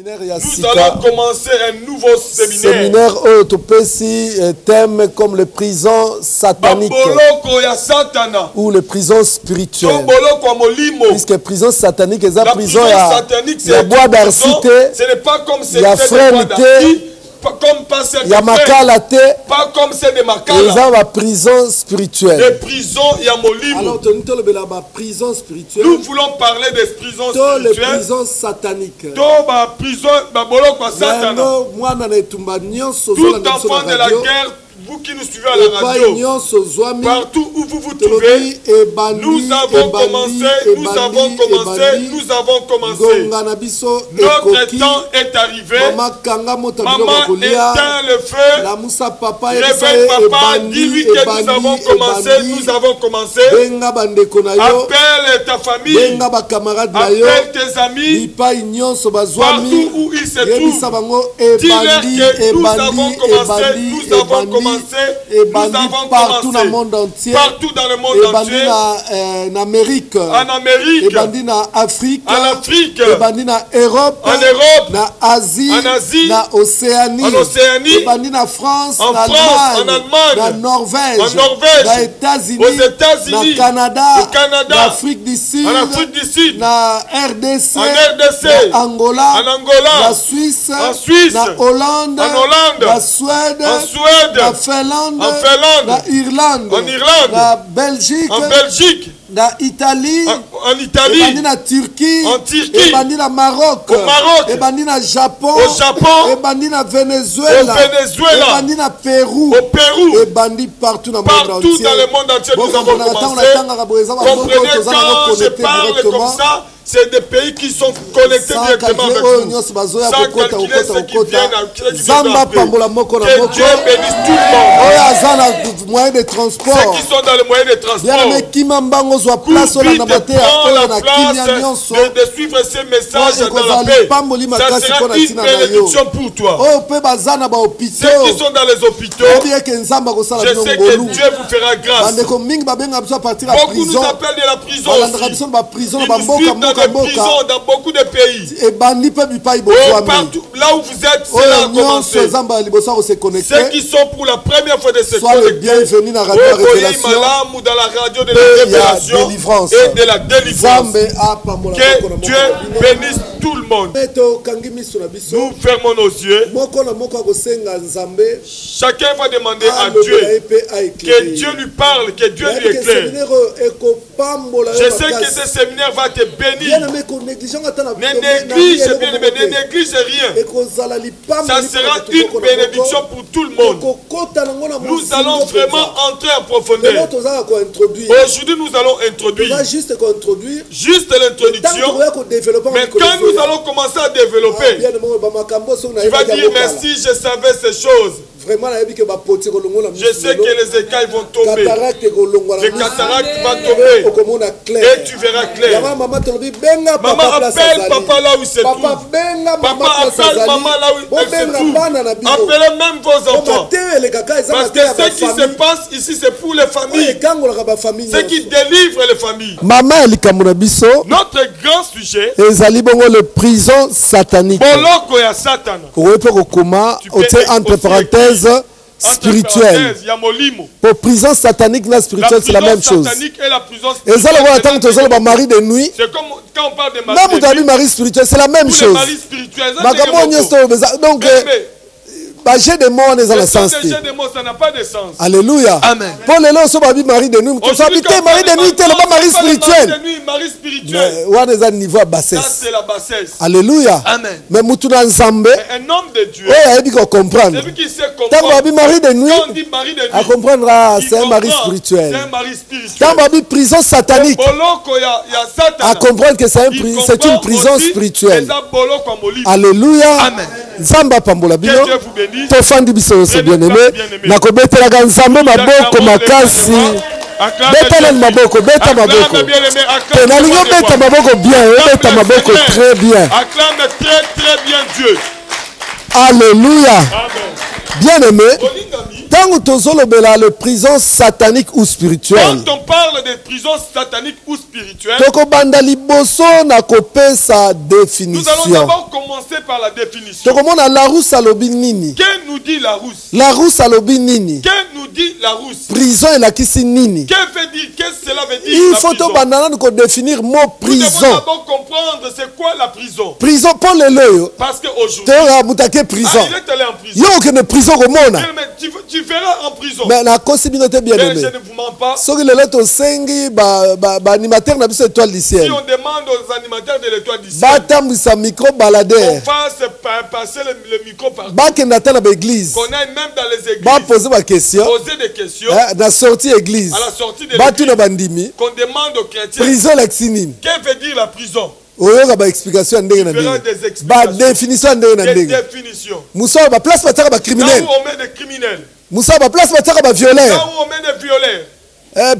Nous allons commencer un nouveau séminaire. Thème comme les prisons sataniques ou les prisons spirituelles. Puisque prison satanique, c'est la prison à bois d'arcité, ce n'est pas comme il y a frêneté, il y a makalate, pas comme c'est de Makala. Ils ont la prison spirituelle. Les prisons, il y a Molimo. Alors, prison spirituelle. Nous voulons parler des prisons spirituelles. Les prisons sataniques. Tout enfant de la guerre, vous qui nous suivez à la radio, partout où vous vous trouvez, nous avons commencé. Notre temps est arrivé. Maman éteint le feu. Réveille papa, dis-lui que nous avons commencé. Appelle ta famille. Appelle tes amis. Partout où ils se trouvent. Dis-leur que nous avons commencé. Nous avons commencé partout dans le monde entier. Partout dans le monde entier. En Amérique. En Amérique. En Afrique. En Afrique. En Europe. En Europe. En Asie. En Asie. En Océanie. En Océanie. En France. En Allemagne. En Norvège. En Norvège. Aux États-Unis. Aux États-Unis. Au Canada. Au Canada. En Afrique du Sud. En Afrique du Sud. En RDC. En RDC. En Angola. En Angola. En Suisse. En Suisse. En Hollande. En Hollande. En Suède. En Suède. En Finlande. En Finlande. En Irlande. En Irlande. En Belgique. En Belgique. En Italie. En Italie. En Turquie. En Turquie. En Maroc. Au Maroc. En Japon. Au Japon. En Venezuela. Au Venezuela. En Pérou. Au Pérou. Et partout dans le monde entier. Partout dans le monde entier, nous avons commencé. Comprenez, quand je parle comme ça, c'est des pays qui sont connectés directement avec nous. Sans calculer ceux qui viennent d'appeler. Que Dieu bénisse tout le monde. Moyens de transport. Ceux qui sont dans les moyens de transport. Courbis de prendre la place de suivre ces messages dans la paix. Ça sera une bénédiction pour toi. Ceux qui sont dans les hôpitaux, je sais que Dieu vous fera grâce. Beaucoup nous appellent de la prison aussi. Ils vivent dans des prisons dans beaucoup de pays. Partout, là où vous êtes, c'est là à commencer. Ceux qui sont pour la première fois de se connecter, ou dans la radio de la révélation et de la délivrance. Que Dieu bénisse tout le monde. Nous fermons nos yeux. Chacun va demander à Dieu que Dieu lui parle, que Dieu lui éclaire. Je sais que ce séminaire va te bénir. Ne néglige rien. Ça sera une bénédiction pour tout le monde. Nous allons vraiment entrer en profondeur. Aujourd'hui, nous allons introduire juste l'introduction. Mais quand nous allons commencer à développer, tu vas dire merci, je savais ces choses. Je sais que les écailles vont tomber. Les cataractes vont tomber. Et tu verras clair. Maman appelle papa là où il se trouve. Papa appelle maman là où elle se trouve. Appelez même vos enfants. Parce que ce qui se passe ici, c'est pour les familles. Ce qui délivre les familles. Notre grand sujet, les prisons sataniques. Entre parenthèses, spirituelle. Pour prison satanique, la spirituelle, c'est la même chose. Et ça, le mari de nuit. C'est comme quand on parle de mari de nuit. Mari spirituel, c'est la même chose. Donc, j'ai des mots, on est dans le sens. Ça n'a pas de sens. Alléluia. Amen. Pour les gens, on mari de nuit. Tu habiter mari de nuit, tu n'es pas mari spirituel. Mari spirituel. On est à niveau à bassesse. Ça, c'est la bassesse. Alléluia. Amen. Mais Moutounan Zambé. Un homme de Dieu. Il dit qu'on comprend. Celui qui sait comprendre. Quand on mari de nuit, à comprendre, c'est un mari spirituel. C'est un mari spirituel. Quand on prison satanique, à comprendre que c'est une prison spirituelle. Alléluia. Amen. Zamba Pambola Bino. Que Dieu vous bénisse. Tofandi biso c'est bien aimé. Nakobetela ganzambe maboko makasi. Beta maboko, beta maboko. Nalingo beta maboko bien, beta maboko très bien. Acclame très bien Dieu. Alléluia. Bien aimé. Tant que le prison satanique ou spirituelle. Quand on parle de prison satanique ou spirituelle, définition. Nous allons d'abord commencer par la définition. Que nous dit la rousse? La rousse alobi nini? Que nous dit la rousse? Prison et la kisi nini? Qu'est-ce que cela veut dire? Il faut que définir mot prison. Nous devons d'abord comprendre c'est quoi la prison. Prison pour le loyo. Parce qu'aujourd'hui, tu es prison. Il est allé en prison. Yo que prison comme on a. Tu verras en prison. Mais la possibilité bien aimée. Je ne vous mens pas. Si on demande aux animateurs de l'étoile du ciel, micro baladeur. On fasse passer le micro partout. Qu'on aille même dans les églises. Poser des questions. Dans la sortie église. À la sortie de l'église. Qu'on demande aux chrétiens. Prison l'exinine. Qu'est-ce que veut dire la prison? Explication des définition des définitions. Moussa ba place bataka ba criminel. Là où on met des criminels. Moussa ba place bataka ba violeur. Là où on met des violeurs.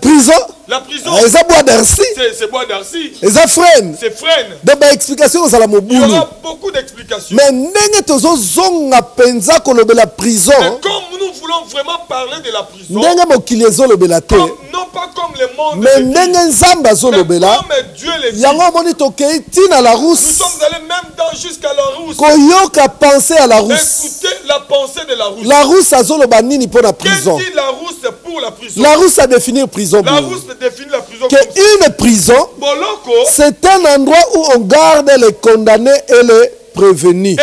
Prison. La prison. C'est bois d'Arcy. C'est bois d'Arcy. C'est freine. C'est freine. Donc ba explication aux ala mobulu. Il y aura beaucoup d'explications. Mais ndenge tozo zonga penza kolobela prison. Mais comme nous voulons vraiment parler de la prison. Ndenge mokili ezolobela te. Non pas comme le monde. Mais ndenge nzamba zolobela. Comme Dieu le dit. Yango moni tokei tina la rousse. Nous sommes allés même jusqu'à la rousse. Koyoka penser à la rousse. Écoutez la pensée de la rousse. La rousse azoloba nini pour la prison. Qu'est-ce que dit la rousse pour la prison? La rousse a défini prison. La rousse définit la prison que une prison, c'est un endroit où on garde les condamnés et les prévenus.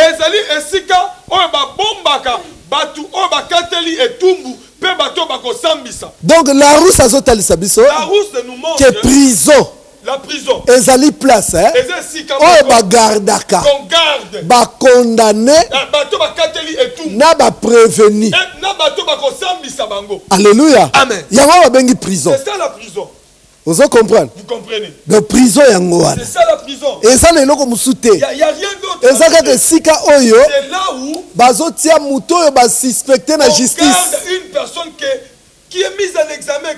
Donc la rousse nous montre que prison. La prison. Ezali place, hein? Oh, ba gardaka. Qu'on garde. Ba condamné. Na ba prévenu. Alléluia. Amen. Yango ba bengi prison. C'est ça la prison. Vous comprenez? Vous comprenez? De prison yango. C'est ça la prison. Et ça n'est pas musute. Il y a rien d'autre. Et ça que sika oyo. C'est là où bazotia muto yo ba suspecté na justice. On garde une personne qui est mise en examen.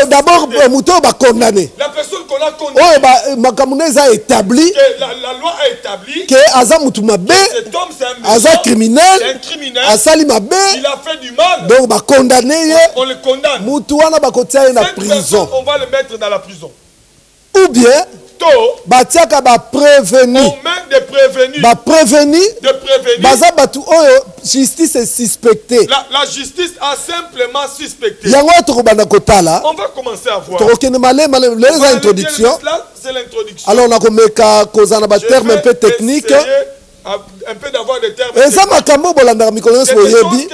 D'abord, Mouto va condamner. La personne qu'on a condamnée. Makamunez a établi. La loi a établi. Que Aza Moutoumabé. Cet homme, c'est un Aza criminel. C'est un criminel. Asali Mabé. Il a fait du mal. Donc, va condamner. On le condamne. Moutouana va continuer dans la prison. On va le mettre dans la prison. Ou bien. Batiaka ba prévenu. On met des prévenus. Ba prévenu. De prévenus. Baza batu oyo justice est suspectée. La justice a simplement suspecté. Yango tokobanda kotala. On va commencer à voir. Tokokene les introductions. C'est l'introduction. Alors on a komeka kozana ba terme un peu technique. Un peu d'avoir des termes. Et ça makambo bolanda mikono so yebi.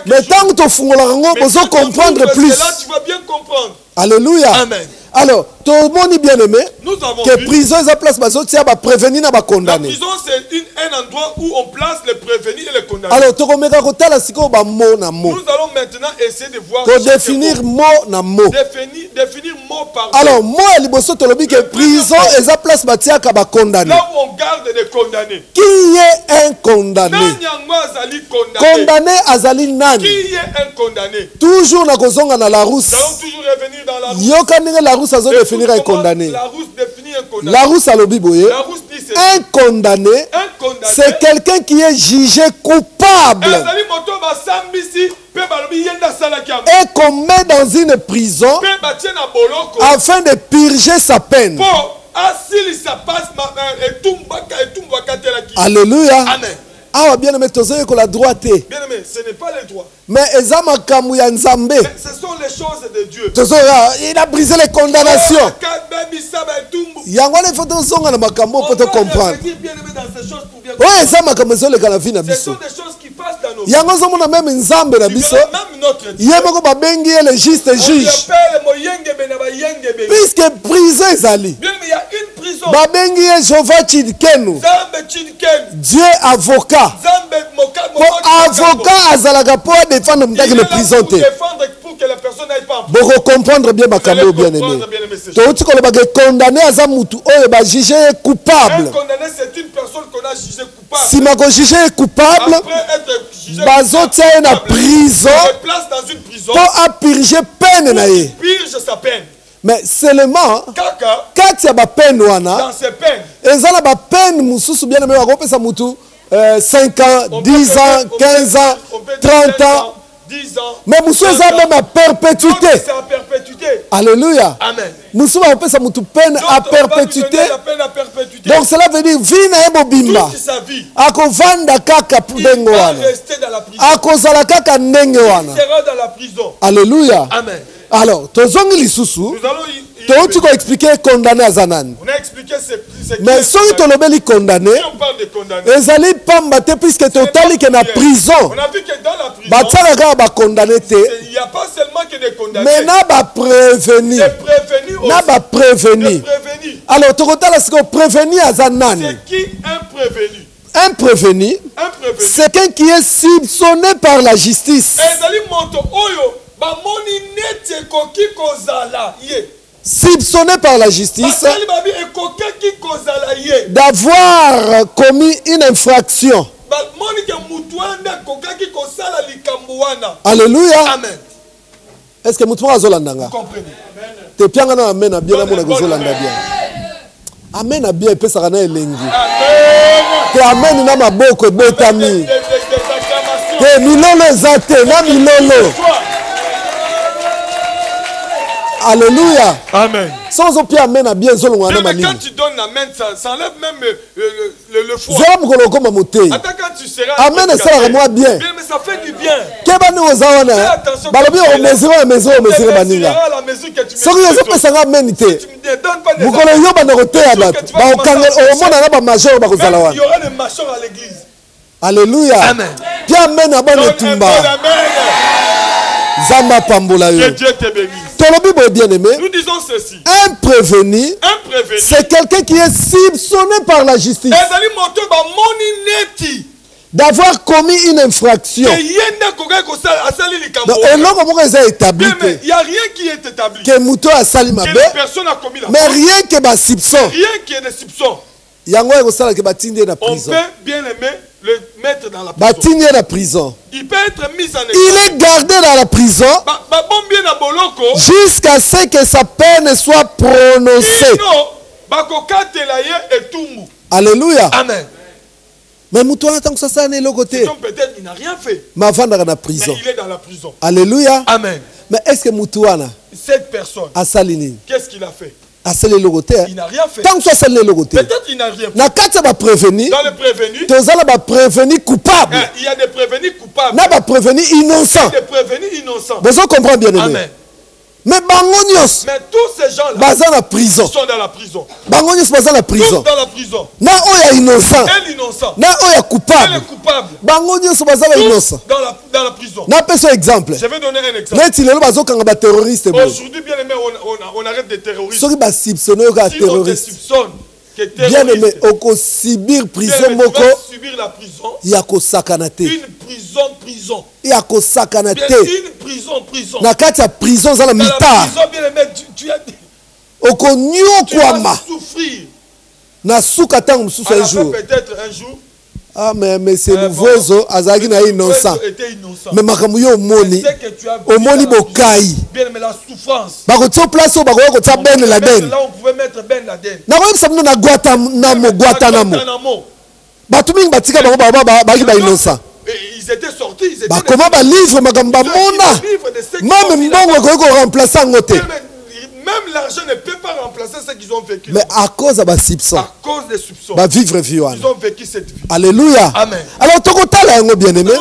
Mais tant que tu fungola ngo bozo comprendre plus. Là tu vas bien comprendre. Alléluia. Amen. Alors, tout le monde est bien aimé. Nous avons que vu prison est place va prévenir et condamner. La prison c'est un endroit où on place les prévenus et les condamnés. Alors, tu remets kotala siko ba mot na mot. Nous allons maintenant essayer de voir pour définir mot na mot. Définir mot par mot. Alors, moi liboso to lobi que prison est place batiaka ba condamné. Là où on garde des condamnés. Qui est un condamné? Condamné azali nani? Qui est un condamné? Toujours na kozonga na la rousse. Nous allons toujours revenir dans la rousse. Yoka la rousse a définir un condamné. La rousse définit un condamné. La rousse a le biboye. Un condamné, c'est quelqu'un qui est jugé coupable et qu'on met dans une prison afin de purger sa peine. Alléluia. Amen. Ah, bien aimé, la droite. Bien aimé, ce n'est pas les droits. Mais ce sont les choses de Dieu. Il a brisé les condamnations. Il y a un faut comprendre. Oui, ce sont des choses qui passent dans nos vies. Il y a le juste juge. Puisque prison est allé. Il y a une prison. Dieu avocat. Avocat azalaka pour défendre le prison. Pour que la personne n'aille pas. Vous comprendre bien ma caméra bien aimé. Tu condamné à Zamutu oyo ba jugé coupable. Un condamné c'est une personne qu'on a jugé coupable. Si ma jugé coupable, bazotia na prison. Place dans une prison. Pour purger peine na ye. Purge sa peine. Mais seulement quand ya ba peine wana. Dans ces peines. Ezala ba peine mususu bien aimé wa kopesa mutu 5 ans, 10 ans, 15 ans, 30 ans. Mais Moussou est même à perpétuité. Alléluia. Amen. Moussou a sa peine à perpétuité. Donc cela veut dire vie na ebobimba. Ako vanda kaka ndengo wana. Ako zala kaka ndenge wana. Alléluia. Amen. Alors, tozongi lisusu. Tu vas expliquer condamné à Zanan. On a expliqué mais si tu es condamné, les alliés pambate puisque tu es en prison. On a vu que dans la prison, il n'y a pas seulement que des condamnés. Mais n'a pas prévenu. N'a pas prévenu. Alors, tu as prévenu à Zanan. C'est qui un prévenu? Un prévenu, c'est quelqu'un qui est soupçonné par la justice. Soupçonné par la justice d'avoir commis une infraction. Alléluia. Amen. Est-ce que Moutoua Zolandanga? Vous comprenez? Te piangana amen a bien la mona Zolanda bien. Amen a bien pesa kana elengi. Te amen na maboko betami. Te milolo zate na milolo. Alléluia. Amen. Sans opia amen a bien zolo wana mani. Quand tu donnes amen, ça enlève même le foie. Zolo mukolo koma moté. Attends, quand tu seras amen ça la moi bien. Mais ça fait du bien. Keba ni ozawana. Balobi o mesure baninga. Soki yeso pesa nga amen te. Mukolo yo bana koteya bato. Ba okanga o mona na ba major ba kozala wana. Il y aura des majors à l'église. Alléluia. Amen. Puis amen a bon tumba. Zamba pambola yo. Que Dieu te bénisse. Nous disons ceci. Un prévenu, c'est quelqu'un qui est soupçonné par la justice d'avoir commis une infraction. Donc, il n'y a rien qui est établi. Que la personne a commis la faute. Mais rien que des soupçons. Rien qui est des soupçons. On peut bien aimer le mettre dans la prison. Il peut être mis en examen. Il est gardé dans la prison jusqu'à ce que sa peine soit prononcée. Alléluia. Amen. Mais peut-être il n'a rien fait. Mais il est dans la prison. Alléluia. Amen. Mais est-ce que Moutouana, cette personne, qu'est-ce qu'il a fait? Il n'a rien fait. Peut-être il n'a rien fait. Dans le prévenu, coupable. Il y a des prévenus coupables. Il y a des prévenus innocents. Vous comprenez bien, amen. Mais tous ces gens-là sont dans la prison. Tous dans la prison. Tous dans la prison. Na oya innocent. Na oya coupable. Elle est coupable. Tous dans la prison. Na peso exemple. Je vais donner un exemple. Terroriste. Aujourd'hui, bien aimé, on arrête des terroristes. Si on te soupçonne bien aimé, on subir prison moko. Subir la prison. Il y a sakanate. Une prison. Il y a sakanate. Une prison. Na kati ya prison za la mitard. Bien aimé, tu as souffrir. Na souka tangu mususu un jour. Peut-être un jour. Ah mais c'est nouveau azaki na innocent. Mais makambo yo omoni bokai. Bien mais la souffrance. Ba ko tso place ba ko tsa Ben Laden. Là on pouvait mettre Ben Laden. Na ko samno na Guantanamo. Ba tumingi batika ba innocent. Ils étaient sortis, comment ba livre makambo mona. Même mbongo ko remplacer ngote. Même l'argent ne peut pas remplacer ce qu'ils ont vécu. Mais à cause de soupçons. À cause des soupçons. Vivre vie. Ils ont vécu cette vie. Alléluia. Amen. Alors tokotala yango bien aimé.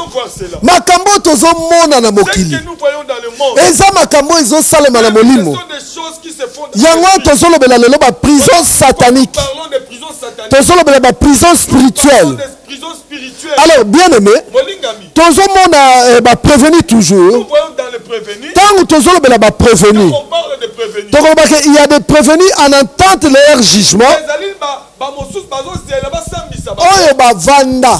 Makambo tozo mona na mokili. Ce que nous voyons dans le monde. Eza makambo izo salema na molimo. Ce sont des choses qui se font. Yango tozo lobela lelo ba prison satanique. Parlons de prison satanique. Tozo lobela ba prison spirituelle. Alors bien aimé. Tozo mona ba prévenir toujours. Nous voyons dans le prévenu. Tant tozo lobela ba prévenir. On parle de prévenir. Il y a des prévenus en entente leur jugement.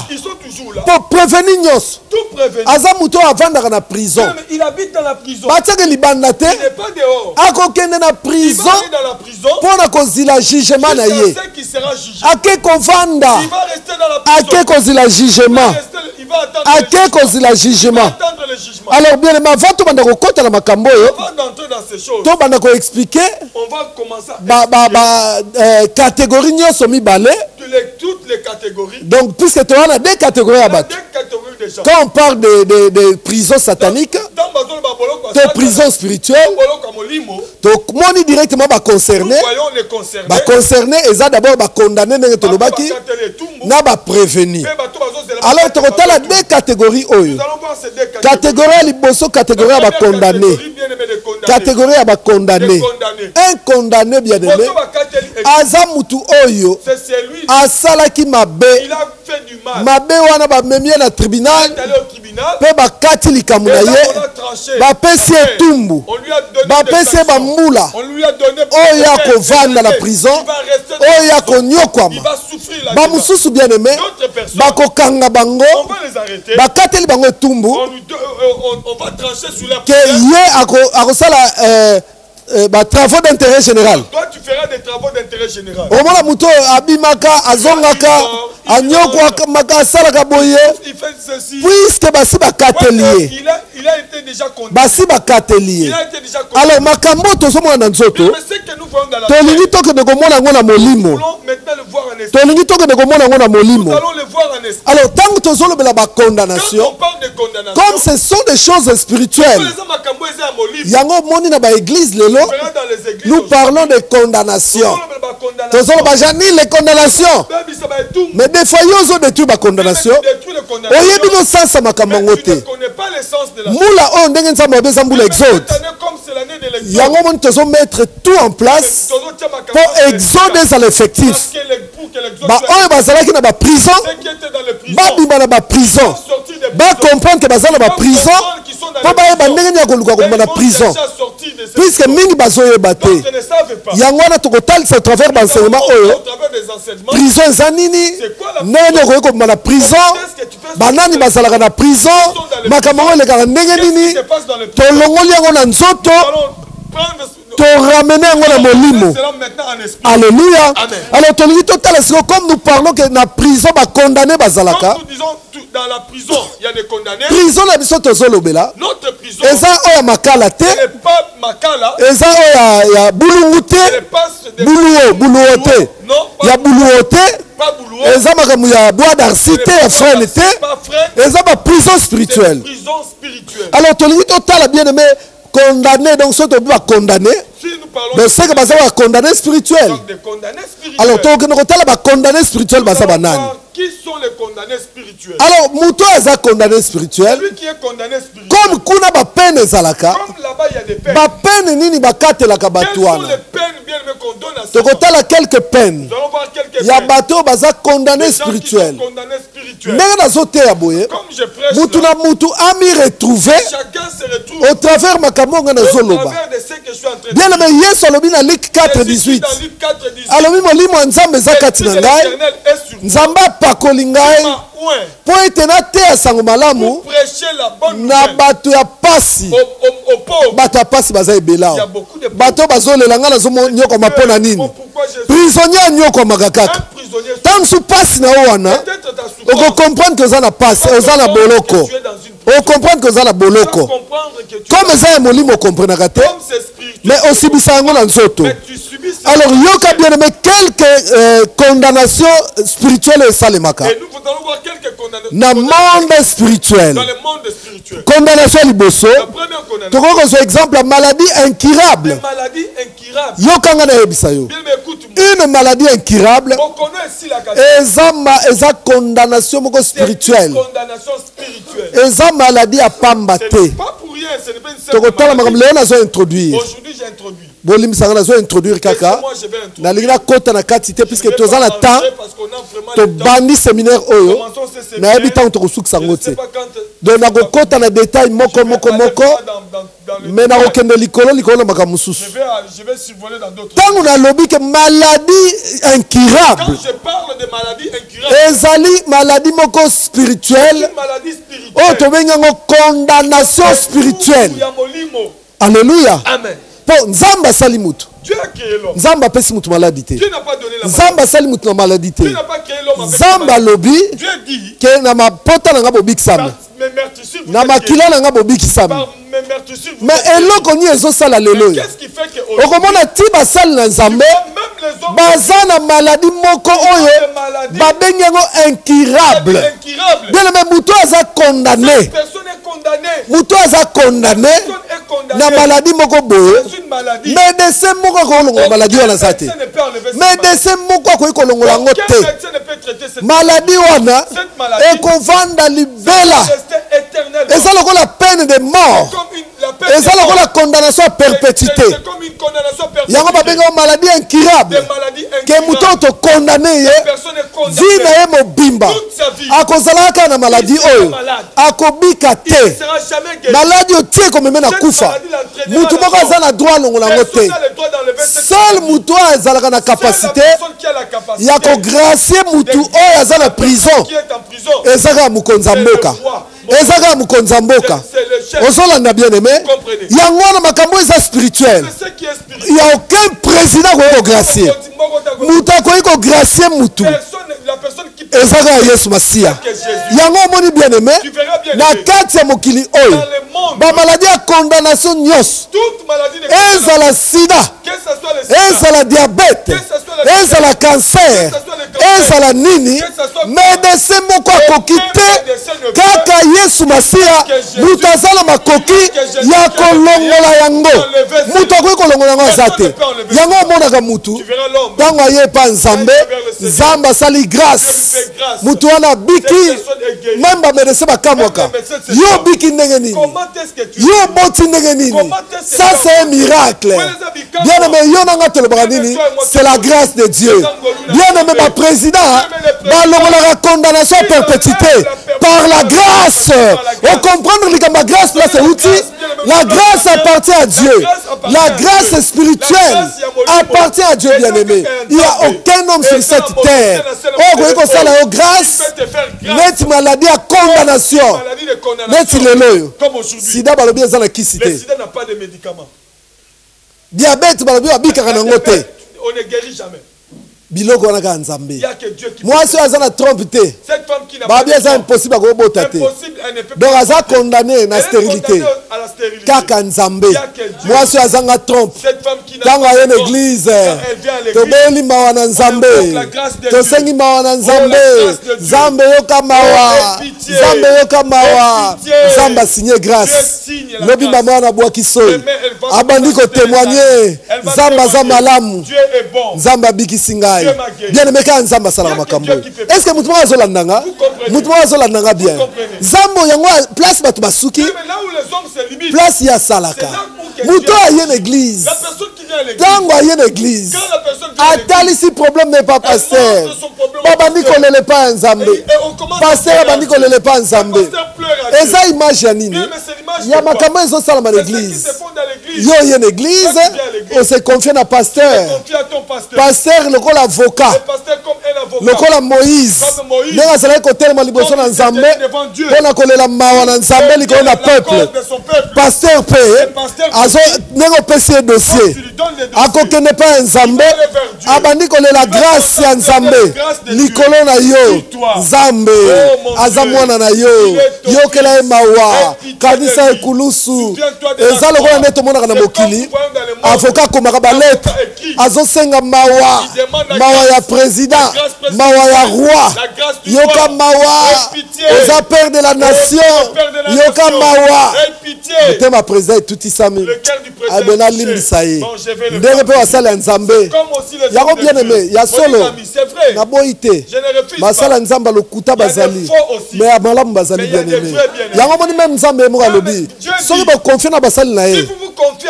Ils sont toujours là. Pour prévenir Nyos. Tout prévenir. Azamuto avanda na prison. Il habite dans la prison. Il n'est pas dehors. Akokende na prison. Il va dans la prison. Pour na kozila jugement na ye. Qui sera jugé. Ake kovanda. Il va rester dans la prison. Ake kozila jugement. Il va attendre le jugement. Alors bien avant tout banda ko kota na makambo yo. Avant d'entrer dans ces choses. To banda ko expliquer. On va commencer catégorie nyoso mibale. Toutes les catégories. Donc puisque tu as deux catégories à battre. Deux catégories de Quand on parle de prisons sataniques, de prisons spirituelles, donc moi directement concerné, ils ont d'abord condamné, n'a pas prévenu. Alors tu as deux catégories. Catégorie liboso, catégorie à condamné. Catégorie à condamné. Un condamné bien aimé, Azamutu Oyo, Asalaki Mabe, Mabe wana ba memia na tribunal, pe ba kati likamunaye, ba pesi etumbu, ba pesi ba mbula, oya ko vanda la prison, oya ko nyokwama, ba mususu bien aimé, ba ko kanga bango, ba kati bango etumbu, on va trancher sur leur que yé ako sala travaux d'intérêt général. Toi tu feras des travaux d'intérêt général. Omona muto abimaka azongaka anyoko maka salaka boye. Il fait ceci. Puisque basi bakatelier. Il a été déjà condamné. Basi bakatelier. Il a été déjà condamné. Alors makambo tozomona na nzoto. Mais c'est que nous voyons dans la tolingi toke de komona ngona molimo. Nous allons maintenant le voir en esprit. Tolingi toke de komona ngona molimo. Nous allons le voir en esprit. Alors tant que tozolobela ba condamnation. Quand on parle de condamnation. Comme ce sont des choses spirituelles. Yango moni na ba église lelo. Nous parlons de condamnation. Les condamnations. Mais des fois, ils ont détruit la condamnation. Oyebi no sansa makamangote. Moula on dengen sa mabe zambula exode. Yango mon tozo mettre tout en place pour exoder à l'effectif. Ba oye bazalaki na ba prison. Ba bimba na ba prison. Ba comprendre que bazala ba prison. Pour ba ba ndenge nya koluka ko na prison. Puisque mingi bazoye baté. Yango na tokotal c'est à travers l'enseignement oyo. Prison zanini. Nene ko ko na prison. Banani bazalaka na prison. Makambo le ka ndenge nini. Tolongoli yango na nzoto. To ramener yango na molimo. Alléluia. Alors tolingi total comme nous parlons que na prison ba condamné bazalaka. Dans la prison, il y a des condamnés. Prison la biso tozolobela. Notre prison. Eza oya makala te. Elle n'est pas makala. Eza oya ya bulungu te. Elle passe buluo te. Non. Ya buluo te. Pas buluo. Eza makamu ya bois d'arcité ya frère te. Pas frère. Eza ba prison spirituelle. Prison spirituelle. Alors tolingi total bien aimé condamné donc ceux qui sont condamnés. Si nous parlons de ceux qui sont condamnés spirituels. Donc des condamnés spirituels. Alors tolingi total ba condamné spirituel ba banani. Qui sont les condamnés spirituels? Alors, Mouto est un condamné spirituel. Celui qui est condamné spirituel. Comme kuna ba peine zalaka. Comme là-bas il y a des peines. Ba peine nini ba kate la kabatuana. Quelles sont les peines bien qu'on donne à ça? Tokota la quelques peines. Nous allons voir quelques peines. Ya bateau baza condamné spirituel. Condamné spirituel. Mais na zote ya boye. Comme je prêche. Moutou na moutou ami retrouvé. Chacun se retrouve. Au travers makamonga na zoloba. Au travers de ce que je suis en train de dire. Bien mais Yesu alobi na Luc 4:18. Alobi molimo nzambe zakati na ngai. Nzamba pakoli ngai. Po ete na te ya sango malamu na bato ya pasi bato ya pasi baza ebela bato bazolela nga nazonyokoma mpo na nini prisonnier anyokomaka kaka ntango su pasi na yo wana okokomprendre ke oza na pasi oza na boloko okomprendre ke oza na boloko comme eza ya molimo okomprenaka te mais osibisa yango na nzoto. Alors yoka bien aimé quelques condamnations spirituelles et salemaka. Et nous allons voir quelques condamnations dans le monde spirituel. Dans le monde spirituel. Condamnation liboso. La première condamnation. Toko ko exemple la maladie incurable. Une maladie incurable. Yoka nga na yebisa yo. Une maladie incurable. On connaît ici la catégorie. Eza condamnation moko spirituelle. Condamnation spirituelle. Eza maladie à pamba te. Pas pour rien, ce n'est pas une simple Toko tala makam leo nazo introduire. Aujourd'hui j'ai introduit. Bolim sanga nazo introduire kaka. Na linga kota na katite puisque toza na temps. To bandi séminaire oyo. Na yebi temps to kusukisa ngote. Donc na kota na détail moko. Mais na okende likolo makamususu. Je vais survoler dans d'autres. Tant on a lobby que maladie incurable. Quand je parle de maladie incurable. Ezali maladie moko spirituelle. Maladie spirituelle. Oh to benga condamnation spirituelle. Alléluia. Amen. Po nzamba sali mutu. Dieu a créé l'homme. Nzamba pesi mutu maladie. Dieu n'a pas donné la maladie. Nzamba sali mutu na maladie. Dieu n'a pas créé l'homme avec Nzamba lobi. Dieu dit que na mapota na nga bobikisame. Na makila na nga bobikisame. Mais eloko ni ezosala lelo. Qu'est-ce qui fait que okomona ti basali na nzambe baza na maladie moko oyo babengi yango incurable. Bien aimé, mutu aza condamné. Mutu aza condamné na maladie moko boye. Médecin moko akolongola maladie wana za te. Médecin moko akoki kolongola yango te. Maladie wana ekovanda libela. Eza lokola peine de mort. Eza lokola condamnation à perpétuité. Yango babenga maladie incurable. Ke mutu to condamné ye vie na ye mobimba akozalaka na maladie oyo akobika te. Maladie otie komeme na kufa mutu moko aza na droit alongola yango te. Seul mutu azalaka na capacité ya kogracier mutu oyo aza na prison ezaka mokonzi ya mboka. Ezaka mokonzi ya mboka. Ozolanda bien aimé. Yango na makambo eza spirituel. Il n'y a aucun président qui est gracier. Mutu akoki ko gracier mutu. Ezaka Yesu Masia. Yango moni bien aimé. Na kati ya mokili oyo. Ba maladie ya condamnation nyos. Ezala sida. Ezala diabète. Ezala cancer. Ezala nini. Médecin moko akoki te. Kaka Yesu Masia. Mutu azala makoki ya kolongola yango. Mutu akoki kolongola yango azate. Yango monaka mutu. Tango aye pa nzambe. Nzambe asali grâce. Mutu wana biki. Même ba médecin bakamwaka. Yo biki ndenge nini. Yo boti ndenge nini. Ça c'est un miracle. Bien aimé, yo nanga tolobaka nini. C'est la grâce de Dieu. Bien aimé, ma président. Balongola condamnation à perpétuité. Par la grâce. On comprend que ma grâce là c'est outil. La grâce appartient à Dieu. La grâce spirituelle appartient à Dieu, bien aimé. Il n'y a aucun homme sur cette terre. Oh, vous voyez que ça la grâce. Net maladie à condamnation. Net le sida balobi ezana kisite. Le sida n'a pas de médicaments. Diabète balobi abika kana ngote. On ne guérit jamais. Biloko wana ka nzambe. Il y a que Dieu qui. Moi seul azana trompe te. Cette femme qui n'a pas. Babia c'est impossible ko bota te. Donc aza condamné na stérilité. Kaka nzambe. Moi seul azanga trompe. Cette femme qui n'a pas. Dans une église. To beli mawa na nzambe. To sengi mawa na nzambe. Nzambe yoka mawa. Nzambe yoka mawa. Nzamba signé grâce. Lobi mama na bwa kisoyi. Abandi ko témoigner. Nzamba za malamu. Dieu est bon. Nzamba biki singai. Bien aimé quand Nzamba sala makambo. Est-ce que mutu azolandanga? Mutu azolandanga bien. Nzambo yango place batu basuki. Mais là où les hommes se limitent. Place ya salaka. Mutu aye l'église. La personne qui vient à l'église. Tango aye l'église. Quand la personne vient à l'église. Atali si problème n'est pas pasteur. Babandi ko lele pa nzambe. Pasteur babandi ko lele pa nzambe. Eza image ya nini? Ya makambo ezo sala ma l'église. Yo ye l'église. On se confie na pasteur. Pasteur le avocat. Le col Moïse. Nous allons côté ma liboso na nzambe. On a collé la mawa na nzambe li ko na peuple. Pasteur paye. Azo nego PC dossier. Ako ne pas nzambe. Abandi collé la grâce ya nzambe. Likolo na yo. Nzambe. Azamwana na yo. Yo kela e mawa. Kanisa ekulusu. Ezalo ko na to mona na mokili. Avocat komaka ba lettre. Azo senga mawa. Mawa ya président, mawa ya roi, yoka mawa, aux père de la nation, yoka mawa. Le ma président est tout isami. Abena limbisaye. Ndenge pe wasala nzambe. Yako bien aimé, ya solo. Na boité. Basala nzamba lokuta bazali. Mais abalamu bazali bien aimé. Yako moni même nzambe mo alobi. Soki ba confier na basali na ye.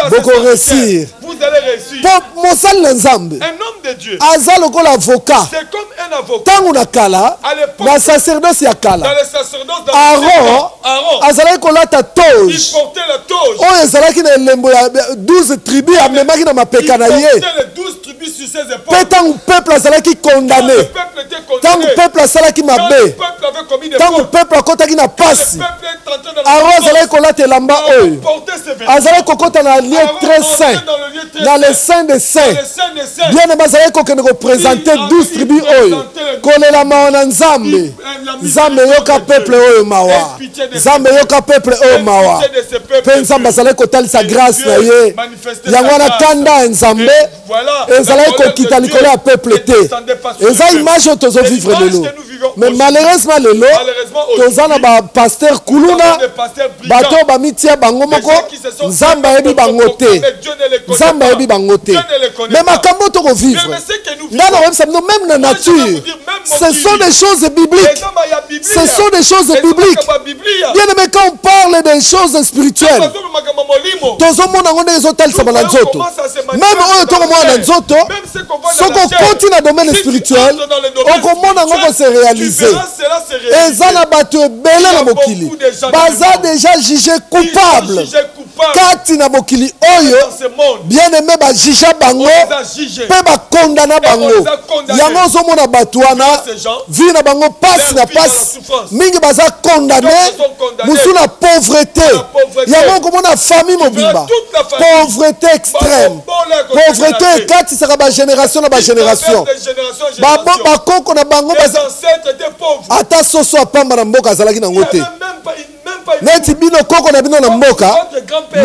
Boko réussir. Vous allez réussir. Pour mosali na nzambe. Un homme de Dieu. Azalo ko l'avocat. C'est comme un avocat. Tango na kala. Na sacerdoce ya kala. Dans le sacerdoce Aaron. Azalaki kolata toge. Il portait la toge. Oyo ezalaki na elembo ya 12 tribus amemaki na mapeka na ye. Il portait les 12 tribus sur ses épaules. Pe tango peuple azalaki condamné. Tango peuple asalaki mabe. Tango peuple akotaki na pasi. Aaron azalaki kolata elamba oyo. Azalaki kokota na lieu très saint. Dans le saint des saints. Bien aimé azalaki kokende koprésenter 12 tribus oyo. Kolela mawa na nzambe. Nzambe yoka peuple oyo mawa. Nzambe yoka peuple oyo mawa. Pe nzambe azalaki kotalisa grâce na ye. Yango wana tanda nzambe voilà. Et ça là qui t'a nicolé à peuple té. Et ça image tozo vivre lelo. Mais malheureusement lelo, toza na ba pasteur kuluna, bato ba mitia bango moko, nzamba ebi bangote. Nzamba ebi bangote. Mais makambo to ko vivre. Même la nature, ce sont des choses bibliques. Ce sont des choses bibliques. Bien aimé, quand on parle des choses spirituelles, même si on continue dans le domaine spirituel, on commence à se réaliser. Et ça n'a pas été belé dans le mokili. Baza déjà jugé coupable. Kati na mokili oyo, bien aimé, ba jugé bango, pe ba condamné bango. Yango zo mona batuana, vie na bango passe na passe. Mingi baza condamné, musu na pauvreté. Yango comme na famille mobimba. Pauvreté extrême. Pauvreté kati sera ba génération na ba génération. Ba koko na bango baza. Ata soso apamba na mboka azalaki na ngote. Neti bino koko na bino na mboka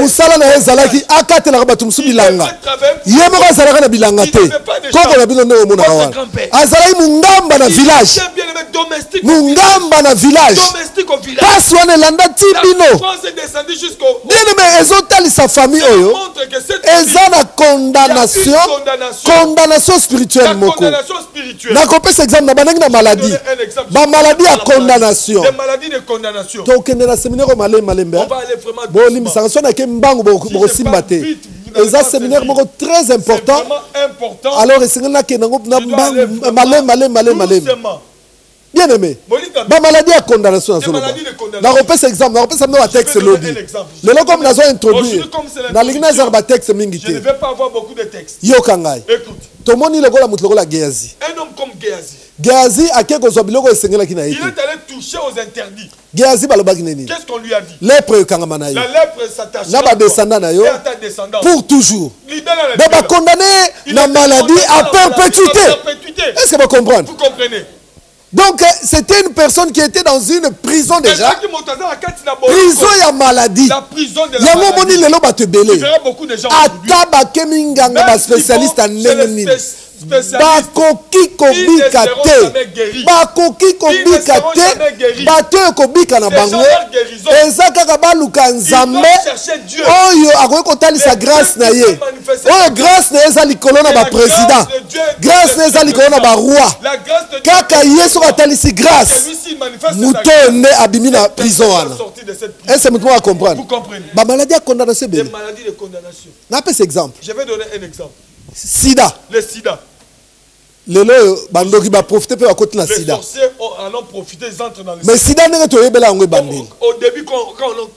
musala na ezalaki akatela bato musu bilanga ye moko azalaka na bilanga te koko na bino nde omona wana azalaki mungamba na village pasi wana elanda ti bino bien aimé ezotalisa famille oyo eza na condamnation spirituelle moko nakopesa exemple na bandengi na maladie bamaladi ya condamnation tokende na séminaire au Malembe. Bon, l'immisation n'a qu'un banc pour Simbate. Et ça, séminaire très important. Alors, c'est un qui Malem. Bien aimé. La maladie à condamnation. Dans le exemple, dans le texte, le comme nous avons introduit, dans l'église, il texte. Je ne vais pas avoir beaucoup de textes. Yokangai. Écoute. Tout le monde est là, Géazi. Un homme comme Géazi. Géazi a quelque chose de il est allé toucher aux interdits. Géazi qu'est-ce qu'on lui a dit? Lèpre la lèpre s'attache pour toujours. Mais va condamner la maladie à perpétuité. Est-ce que vous comprenez? Vous comprenez? Donc c'était une personne qui était dans une prison déjà. Prison ya maladie. La prison de la maladie. Il y a beaucoup de gens. Ataba keminganga ba spécialiste en nengeni. Bakoki kobika te. Bakoki kobika te. Bato kobika na bango. Eza kaka baluka nzambe. Oyo akoki kotalisa grâce na ye. Oyo grâce na eza likolo na ba président. Grâce na eza likolo na ba roi. Kaka yesu atalisi grâce. Muto ne abimi na prison wana. Est-ce que vous comprenez? Vous comprenez? Ba maladie à condamnation. Des maladies de condamnation. N'appelle exemple. Je vais donner un exemple. Sida. Le sida. Les bandoki va profiter pour côté la sida. Les sorciers en ont profité, ils entrent dans le sida. Mais sida n'est pas bela ngwe bandé. Au début quand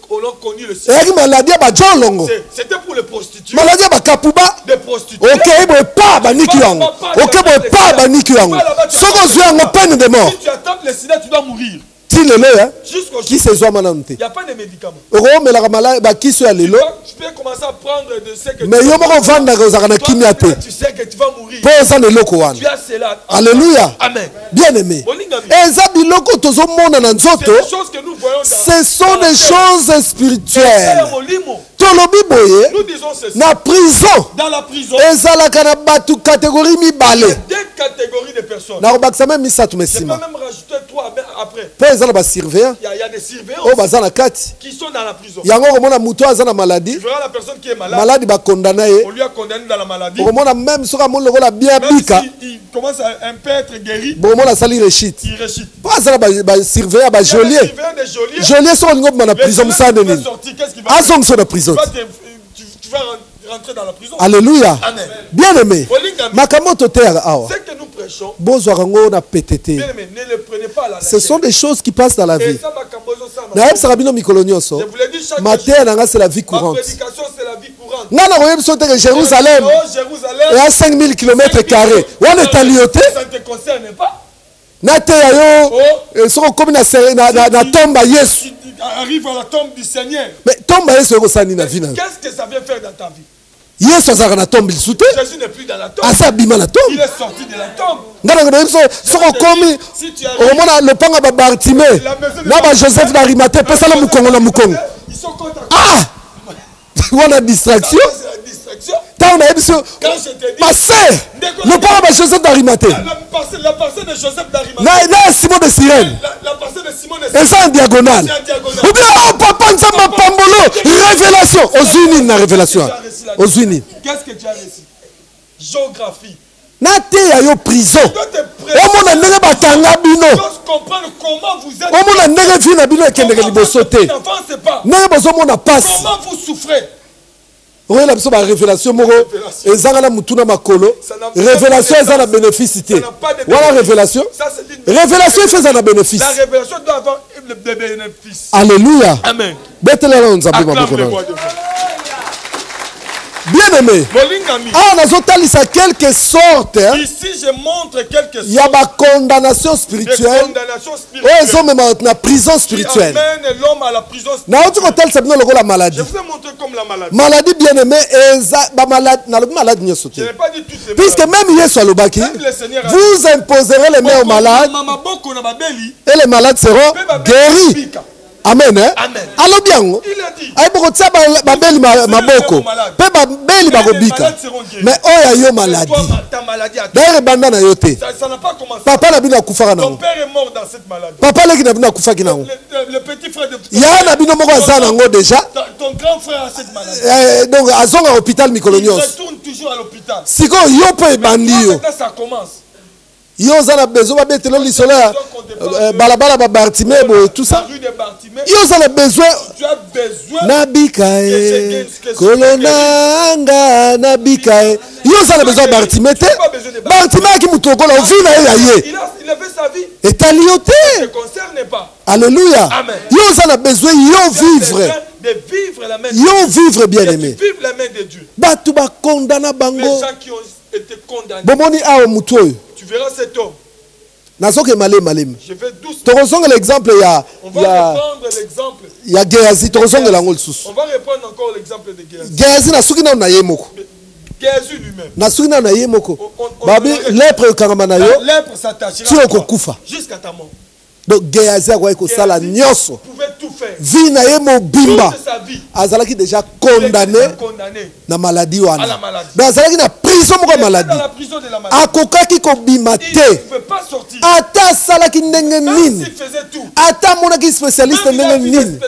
on a connu le sida. Et maladie ba jongo. C'était pour les prostituées. Maladie ba kapuba. Des prostituées. OK, bo pas baniki yango. OK, bo pas baniki yango. Soko zwa ngo peine de mort. Si tu attrapes le sida, tu dois mourir. Qui se soit manante. Il n'y a pas de médicaments. Mais la malade, qui soit lelo. Tu peux commencer à prendre de ce que. Mais il y a un vendre tu sais que tu vas mourir. Tu as cela. Alléluia. Amen. Bien aimé. Et ça biloko tozo mona na nzoto. Ce sont des choses spirituelles. Nous disons ceci. Na prison. Dans la prison. Et ça la kanabatu catégorie mi balé. Deux catégories de personnes. Na robaksa même misatu mesima. Je peux même rajouter trois après. Il y a des surveillants qui sont dans la prison. Tu verras la personne qui est malade. On lui a condamné dans la maladie. Même si il commence à un peu être guéri, il rechite. Geôlier sont dans la prison. Qu'est-ce qu'il va faire? Tu vas rentrer dans la prison. Alléluia. Amen. Bien aimé. Ce que nous prêchons, bien aimé, ne le prenez pas à la légère. Ce sont des choses qui passent dans la vie. Je vous l'ai dit chaque jour. C'est la vie courante. Ma prédication, c'est la vie courante. Jérusalem. Il y a 5000 km². Ça ne te concerne pas. Arrive à la tombe du Seigneur. Mais qu'est-ce que ça vient faire dans ta vie? Jésus n'est plus dans la tombe. Il est sorti de la tombe. Si tu arrives, ils sont contre. Ah! On a distraction. Quand je te dis, ma sœur, le parent de Joseph d'Arimathée. La parcelle de Joseph d'Arimathée. Là, Simon de Cyrène. La parcelle de Simon de Cyrène. Et ça en diagonale. Ou bien, oh papa, nous sommes pambolo. Révélation. Aux unis, la révélation. Aux unis. Qu'est-ce que tu as réussi? Géographie. Nate ya yo prison. Omona ndenge bakanga bino. Comprendre comment vous êtes. Omona ndenge vi na bino ekendeke liboso te. Ndenge bozomona passe. Comment vous souffrez? Oui, la personne a révélation moko ezanga na mutuna makolo. Révélation ezanga na bénéfice te. Voilà révélation. Révélation fait ça na bénéfice. La révélation doit avoir le bénéfice. Alléluia. Amen. Betela la nzambe maboko. Bien aimé. Ah, nous avons quelque sorte. Ici, je montre quelque sorte. Il y a ma condamnation spirituelle. Ils ont même la prison spirituelle. Amène l'homme à la prison spirituelle. La maladie. Je vous ai montré comme la maladie. Maladie bien aimée. Je n'ai pas dit toutes les puisque même Yesu Alobaki, vous imposerez les mains aux malades. Et les malades seront guéris. Amen. Amen. Alors bien, il a dit. Ay boko tsa babeli maboko. Pe babeli bakobika. Mais oya yo maladie. Ta maladie. D'ailleurs banda na yo te. Ça n'a pas commencé. Papa na bino akufaka na. Ton père est mort dans cette maladie. Papa leki na bino akufaki na. Le petit frère de ya na bino moko azana ngo déjà. Ton grand frère a cette maladie. Donc azonga hôpital mikolonios. Il retourne toujours à l'hôpital. Siko yo pe bandi yo. Ça commence. Yo zana besoin babetelo lisola balabala ba Bartimée tout ça. Yo zana besoin. Tu as besoin. Nabikae kolonanga nabikae. Yo zana besoin Bartimée te. Bartimée qui mutokola ovi na ye. Il avait sa vie. Et talioté. Ça ne concerne pas. Alléluia. Amen. Yo zana besoin yo vivre. De vivre la main. Yo vivre bien aimé. Vivre la main de Dieu. Batu ba condamna bango. Les gens qui ont été condamnés. Bomoni a mutoyo. Tu verras cet homme. Nasoke malem. Je vais doucement. Torozonga l'exemple ya. On va reprendre l'exemple. Ya Gehazi torozonga la ngol sus. On va reprendre encore l'exemple de Gehazi. Gehazi nasuki na yemoko. Gehazi lui-même. Nasuki na yemoko. Babi lèpre kangama na yo. Lèpre s'attachera. Tu okokufa. Jusqu'à ta mort. Donc Gehazi akwai ko sala nyonso. Pouvait tout faire. Vi na yemo bimba. Toute sa vie. Azalaki déjà condamné na maladie wana. Mais azalaki na prison moko maladie. Dans la prison de la maladie. Akokaki ko bimate. Il ne peut pas sortir. Ata salaki ndenge nini. Il faisait tout. Ata monaki spécialiste ndenge nini.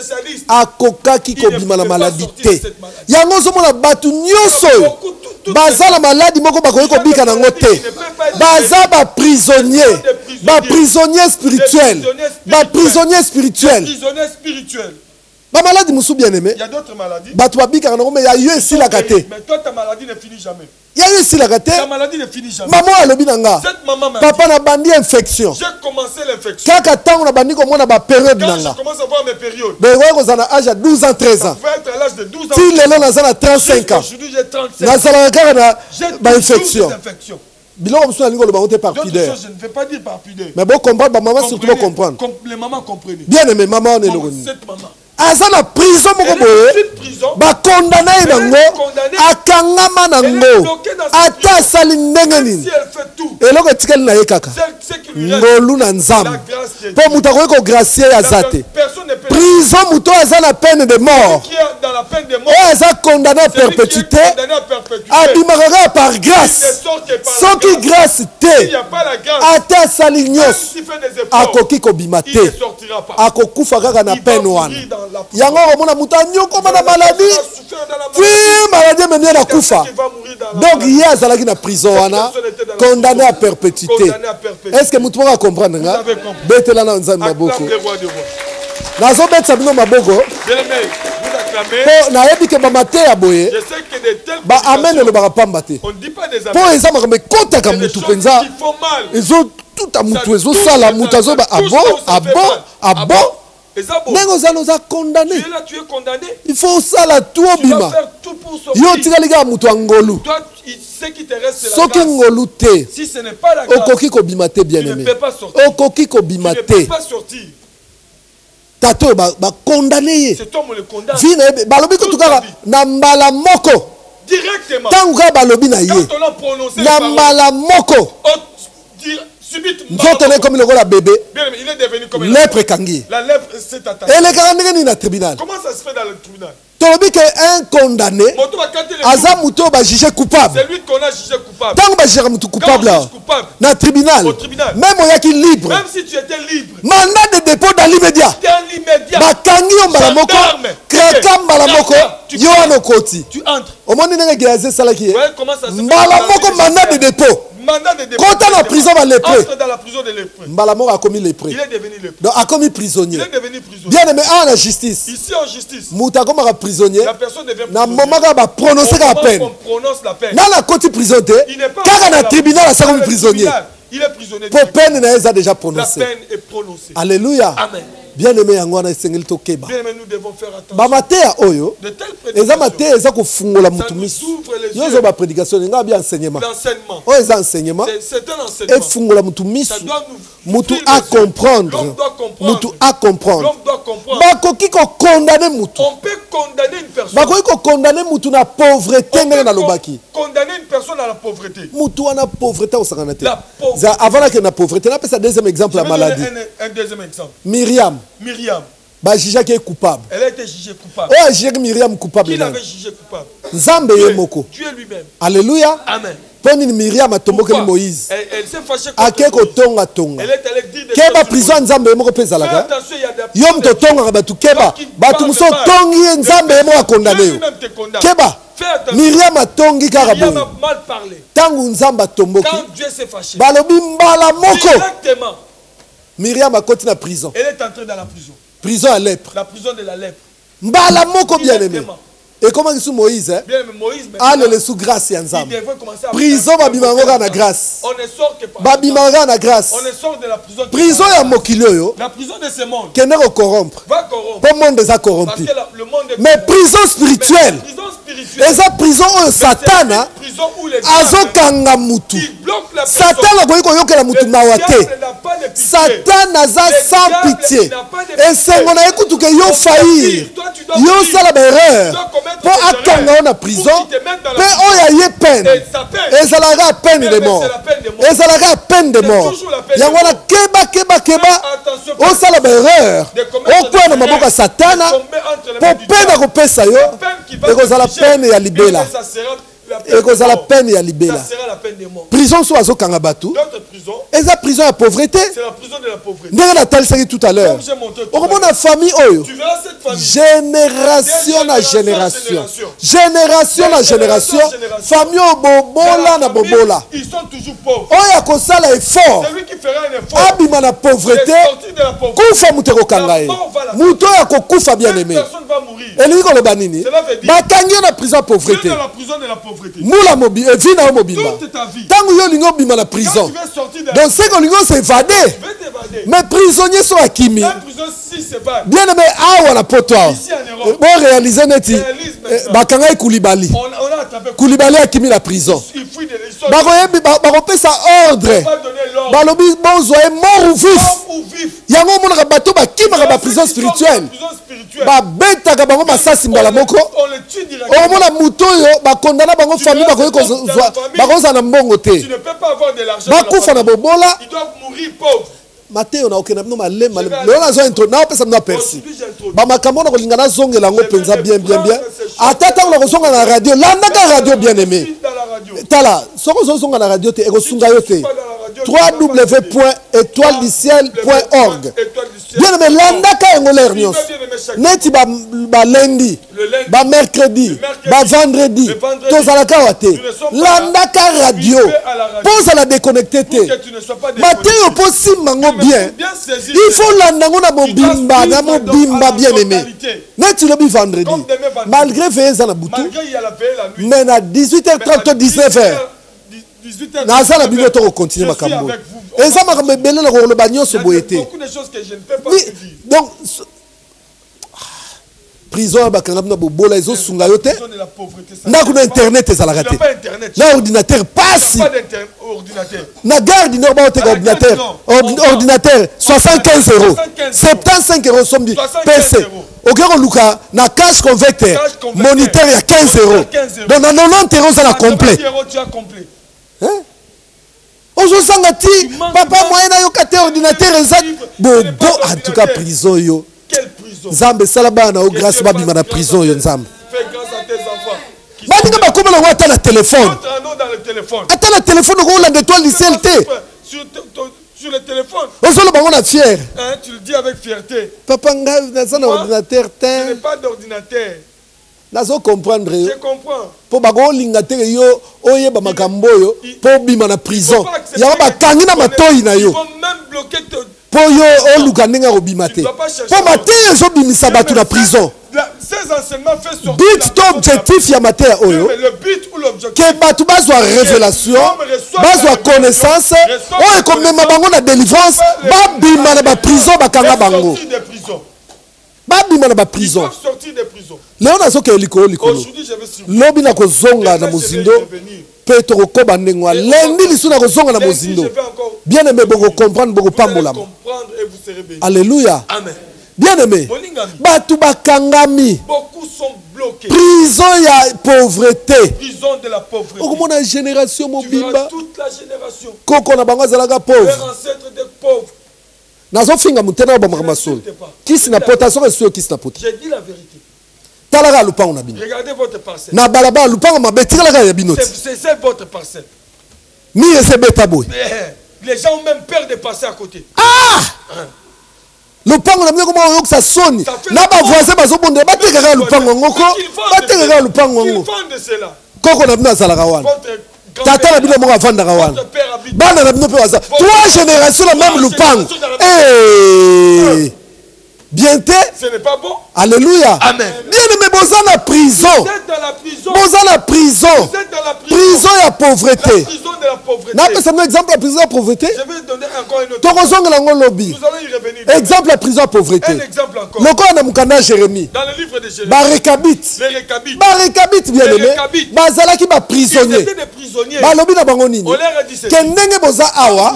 Akokaki ko bima na maladie te. Yango zo mona batu nyonso. Baza la maladie moko bakoki ko bika nango te. Baza ba prisonnier. Ba prisonnier spirituel. Ba prisonnier spirituel. Prisonnier spirituel. Ba maladie musu bien aimé. Il y a d'autres maladies. Batu ba bika nango mais ya yo esi la kate. Mais toi ta maladie ne finit jamais. Ya yo esi la kate. Ta maladie ne finit jamais. Maman alobi nanga. Cette maman m'a papa na bandi infection. J'ai commencé l'infection. Kaka tango na bandi ko mona ba période nanga. Je commence à voir mes périodes. Ben ouais ko zana âge à 12 ans 13 ans. Je vais être à l'âge de 12 ans. Si lelo na zana 35 ans. Aujourd'hui j'ai 35 ans. Na zala kaka na ba infection. Biloko musu na lingo lo bangote par pudeur. Je ne vais pas dire par pudeur. Mais bon comprendre ba maman surtout comprendre. Les mamans comprennent. Bien aimé maman on est le. Cette maman. Aza na prison moko boye ba condamné nango akangama nango ata asali ndenge nini eloko etikali na ye kaka ngolu na nzambe mpo moto akoki kogracie aza te prison moto aza na peine de mort oyo aza condamné à perpétuité abimaka kaka par grâce soki grâce te ata asali nyonso akoki kobima te akokufa kaka na peine wana yango komona moto anyokoma na maladie puis maladie memie na kufa donc ye azalaki na prison wana condamné à perpétuité. Est-ce que moto moko acomprendre nga betela na nzambe maboko nazobetisa bino maboko mpo nayebi ke bamate ya boye baamen elobaka pamba te mpo eza makambo ekotaka motu mpenza ezotuta motu ezosala motu azoba abo ndenge ozala oza condamné. Il faut osala tout obima yo tikali kaka motu ya ngolu soki ngolu te okoki kobima te bien aimé okoki kobima te tata oyo bacondamné ye vi na ye balobi kutu kaka na mbala moko ntango kaka balobi na ye na mbala moko nzoto ne komi lokola bébé lèpre ekangi ye elekaka ndenge nini na tribunal tolobi que un condamné aza muto ba jugé coupable. C'est lui qu'on a jugé coupable. Tant ba jugé muto coupable là. Na tribunal. Au tribunal. Même oyaki libre. Même si tu étais libre. Mandat de dépôt dans l'immédiat. Dans l'immédiat. Ba kangi on mbala moko. Kraka mbala moko. Yo ano koti. Tu entres. Au moins nenge gaze salaki. Comment ça se fait? Mbala moko mandat de dépôt. Mandat de dépôt. Quand on a prison va lépreux. Entre dans la prison de lépreux. Mbala moko a commis lépreux. Il est devenu lépreux. Donc a commis prisonnier. Il est devenu prisonnier. Bien aimé en la justice. Ici en justice. Muta comme un prisonnier. La personne devient prisonnier. Na moment va prononcer la peine. On prononce la peine. Dans la côté prison té. Car dans le tribunal à ça comme prisonnier. Il est prisonnier. Pour peine n'a déjà prononcé. La peine est prononcée. Alléluia. Amen. Bien aimé yango na sengeli to keba. Bien aimé, nous devons faire attention. Ba matea oyo. De telles prédications. Eza matea eza ko fungola mutu misu. Yo zo ba prédication nga bien enseignement. L'enseignement. O eza enseignement. C'est un enseignement. Et fungola mutu misu. Ça doit nous mutu à comprendre. L'homme doit comprendre. Mutu à comprendre. L'homme doit comprendre. Ba koki ko condamner mutu. On peut condamner une personne. Ba koki ko condamner mutu na pauvreté ndenge na lobaki. Condamner une personne à la pauvreté. Mutu na pauvreté au sanganate. La pauvreté. Avant que na pauvreté, na pesa deuxième exemple la maladie. Un deuxième exemple. Myriam. Ba jugé qui est coupable. Elle a été jugée coupable. Oh, jugé Myriam coupable. Qui l'avait jugée coupable? Nzambe yemoko. Dieu lui-même. Alléluia. Amen. Poni Myriam atomboke Moïse. Elle s'est fâchée contre Moïse. Tonga tonga. Elle est allée dire des Keba prison Nzambe yemoko pesa la ga. Yom to tonga batu keba. Batu muso tongi Nzambe yemoko condamné yo. Keba. Myriam a tongi kaka boye. Myriam a mal parlé. Tangu Nzamba tomboki. Quand Dieu s'est fâché. Balobi mbala moko. Exactement. Myriam a continué la prison. Elle est entrée dans la prison. Prison à lèpre. La prison de la lèpre. Mbala moko bien aimé. Et comment sous Moïse, hein? Bien aimé Moïse. Ah, le sous grâce et ensemble. Prison babimanga na grâce. On ne sort que par. Babimanga na grâce. On ne sort de la prison. Prison ya mokilio yo. La prison de ce monde. Qui ne corrompre. Va corrompre. Pas monde déjà corrompu. Parce que le monde est. Mais prison spirituelle. Prison spirituelle. Et ça prison au Satan. Prison où les. Azokanga mutu. Satan la boyiko yokela mutu mawate. Satan naza sans pitié. Et c'est mon écoute que yo faillir. Yo sala erreur. Pour attendre on a prison. Mais on y a peine. Et ça la peine de mort. Et ça la peine de mort. Yangona keba. On sala erreur. On peut na maboka Satana. Pour peine à kopesa yo. Et que ça la peine ya libela. Et que ça la peine ya libela. Ça sera la peine de mort. Prison soit zo kangabatu. D'autres prisons. Et ça prison à pauvreté. C'est la prison de la pauvreté. Ndenge na talisaki tout à l'heure. On remonte la famille oyo. Tu verras cette famille. Génération na génération. Génération na génération. Famille bobola na bobola. Ils sont toujours pauvres. Oya kosala effort. Celui qui fera un effort. Abima na pauvreté. Kufa muteko kangaye. Muto ya kokufa bien aimé. Personne va mourir. Elingi koloba nini? Bakangi na prison à pauvreté. Dans la prison de la pauvreté. Moula mobi, vie na mobimba. Tango yo lingo bima la prison. Donc c'est que lingo s'évader. Mais prisonniers sont akimi. Bien aimé awa la potoa. Bon réaliser neti. Bakanga Koulibaly. Koulibaly akimi la prison. Bako pesa ordre. Balobi bonzo est mort ou vif. Yango mona bato bakima ba prison spirituelle. Ba beta ka bango masasi mbala moko. O mona muto yo ba condamna bango famille ba ko na mbongo te. Tu ne peux pas avoir de l'argent. Ba kufa na bobola. Ils doivent mourir pauvres. Mateo na okena no malem na zo intro na pesa na persi. Ba makambo na kolingana zongela ngo penza bien. Atata na kozonga na radio, landa ka radio bien aimé. Tala, soko zonga na radio te ekosunga yo te. www.etoilediciel.org. Bien aimé, landa ka ngoler nyos. Neti ba lundi, ba mercredi, ba vendredi, tozalaka wate. Landa ka radio. Pose à la déconnecter te. Mateo posi mango bien. Il faut landa ngona mobimba na mobimba bien aimé. Neti lobi vendredi. Malgré veille za na butu. Mais à 18h30 19h. Naza la bibliothèque to continuer makambo. Et ça makambo belé la ko banyo so boyete. Beaucoup de choses que je ne peux pas dire. Donc prison bakanga na bobola ezo sunga yote. Na kuna internet ezala raté. Na ordinateur passe. Pas d'ordinateur. Na gare du Nord ba te ordinateur. Ordinateur 75 €. 75 € somme dit PC. Okero luka na cash converter. Moniteur ya 15 €. Donc na 90 € ça la complet. Hein? Aujourd'hui, papa moyen na yo kate ordinateur exact. Bon, en tout cas prison yo. Quelle prison? Nzambe salaba na grâce babima na prison yo nzambe. Fais grâce à tes enfants. Badinga bakoma na wata na téléphone. Dans le téléphone. Attends le téléphone ko la de toi l'ICLT. Sur le téléphone. Ozolo bango na fier. Hein, tu le dis avec fierté. Papa nga na sana ordinateur Je n'ai pas d'ordinateur. Nazo comprendre yo. Je comprends. Po bago linga te yo oyeba makambo yo po bima na prison. Ya ba kangi na matoyi na yo. Ils vont même bloquer po yo oluka ndenge obima te. Po mate zo bimisa batu na prison. Ces enseignements fait sortir. But to objectif ya mate oyo. Le but ou l'objectif. Que batu bazwa révélation, bazwa connaissance, oyo komema bango na délivrance, ba bima na ba prison bakanga bango. Ba bima na ba prison. Ils doivent sortir des prisons. Leo nazoke likolo likolo. Aujourd'hui je vais sur. Lobi na kozonga na mozindo. Petro kokoba ndengwa lendi lisuna kozonga na mozindo. Bien aimé boko comprendre boko pambola. Alléluia. Amen. Bien aimé. Batu bakangami. Beaucoup sont bloqués. Prison ya pauvreté. Prison de la pauvreté. Okomona génération mobimba. Toute la génération. Koko na bango zalaka pauvre. Leurs ancêtres des pauvres. Nazo finga mutena ba mamasolo. Kisi na potation et kisi na pota. J'ai dit la vérité. Talaka lupango na bino. Regardez votre parcelle. Na balaba lupango mabetika la ya binoti. C'est votre parcelle. Ni ese beta boy. Les gens ont même peur de passer à côté. Ah! Lupango na mnyoko mo yoksa soni. Na ba voisin bazo bonde batekaka lupango ngoko. Batekaka lupango ngoko. Ils vendent cela. Koko na bino zalaka wana. Tata na bino mo avandaka wana. Bana na bino pe waza. 3 générations la même lupango. Eh! Bienté. Ce n'est pas bon. Alléluia. Amen. Bien aimé, vous êtes dans la prison. Vous êtes dans la prison. Vous êtes dans la prison. Vous êtes dans la prison. Prison et la pauvreté. La prison de la pauvreté. C'est un exemple de la prison et la pauvreté. Je vais donner encore une autre. Nous allons y revenir. Exemple de la prison et la pauvreté. Un exemple encore. Le corps de Moukanda Jérémie. Dans le livre de Jérémie. Barekabit. Les Récabites. Barekabit, bien aimé. Bazalaki ba prisonnier. Ils étaient des prisonniers. Balobi na bango nini. On leur a dit c'est. Kendenge boza awa.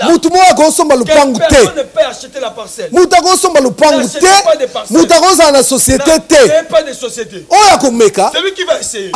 Mutu mo akosomba lupangu te. Personne ne peut acheter la parcelle. Mutu akosomba lupangu te. Mutu akoza na société te. Il n'y a pas de société. Oya komeka. Celui qui va essayer.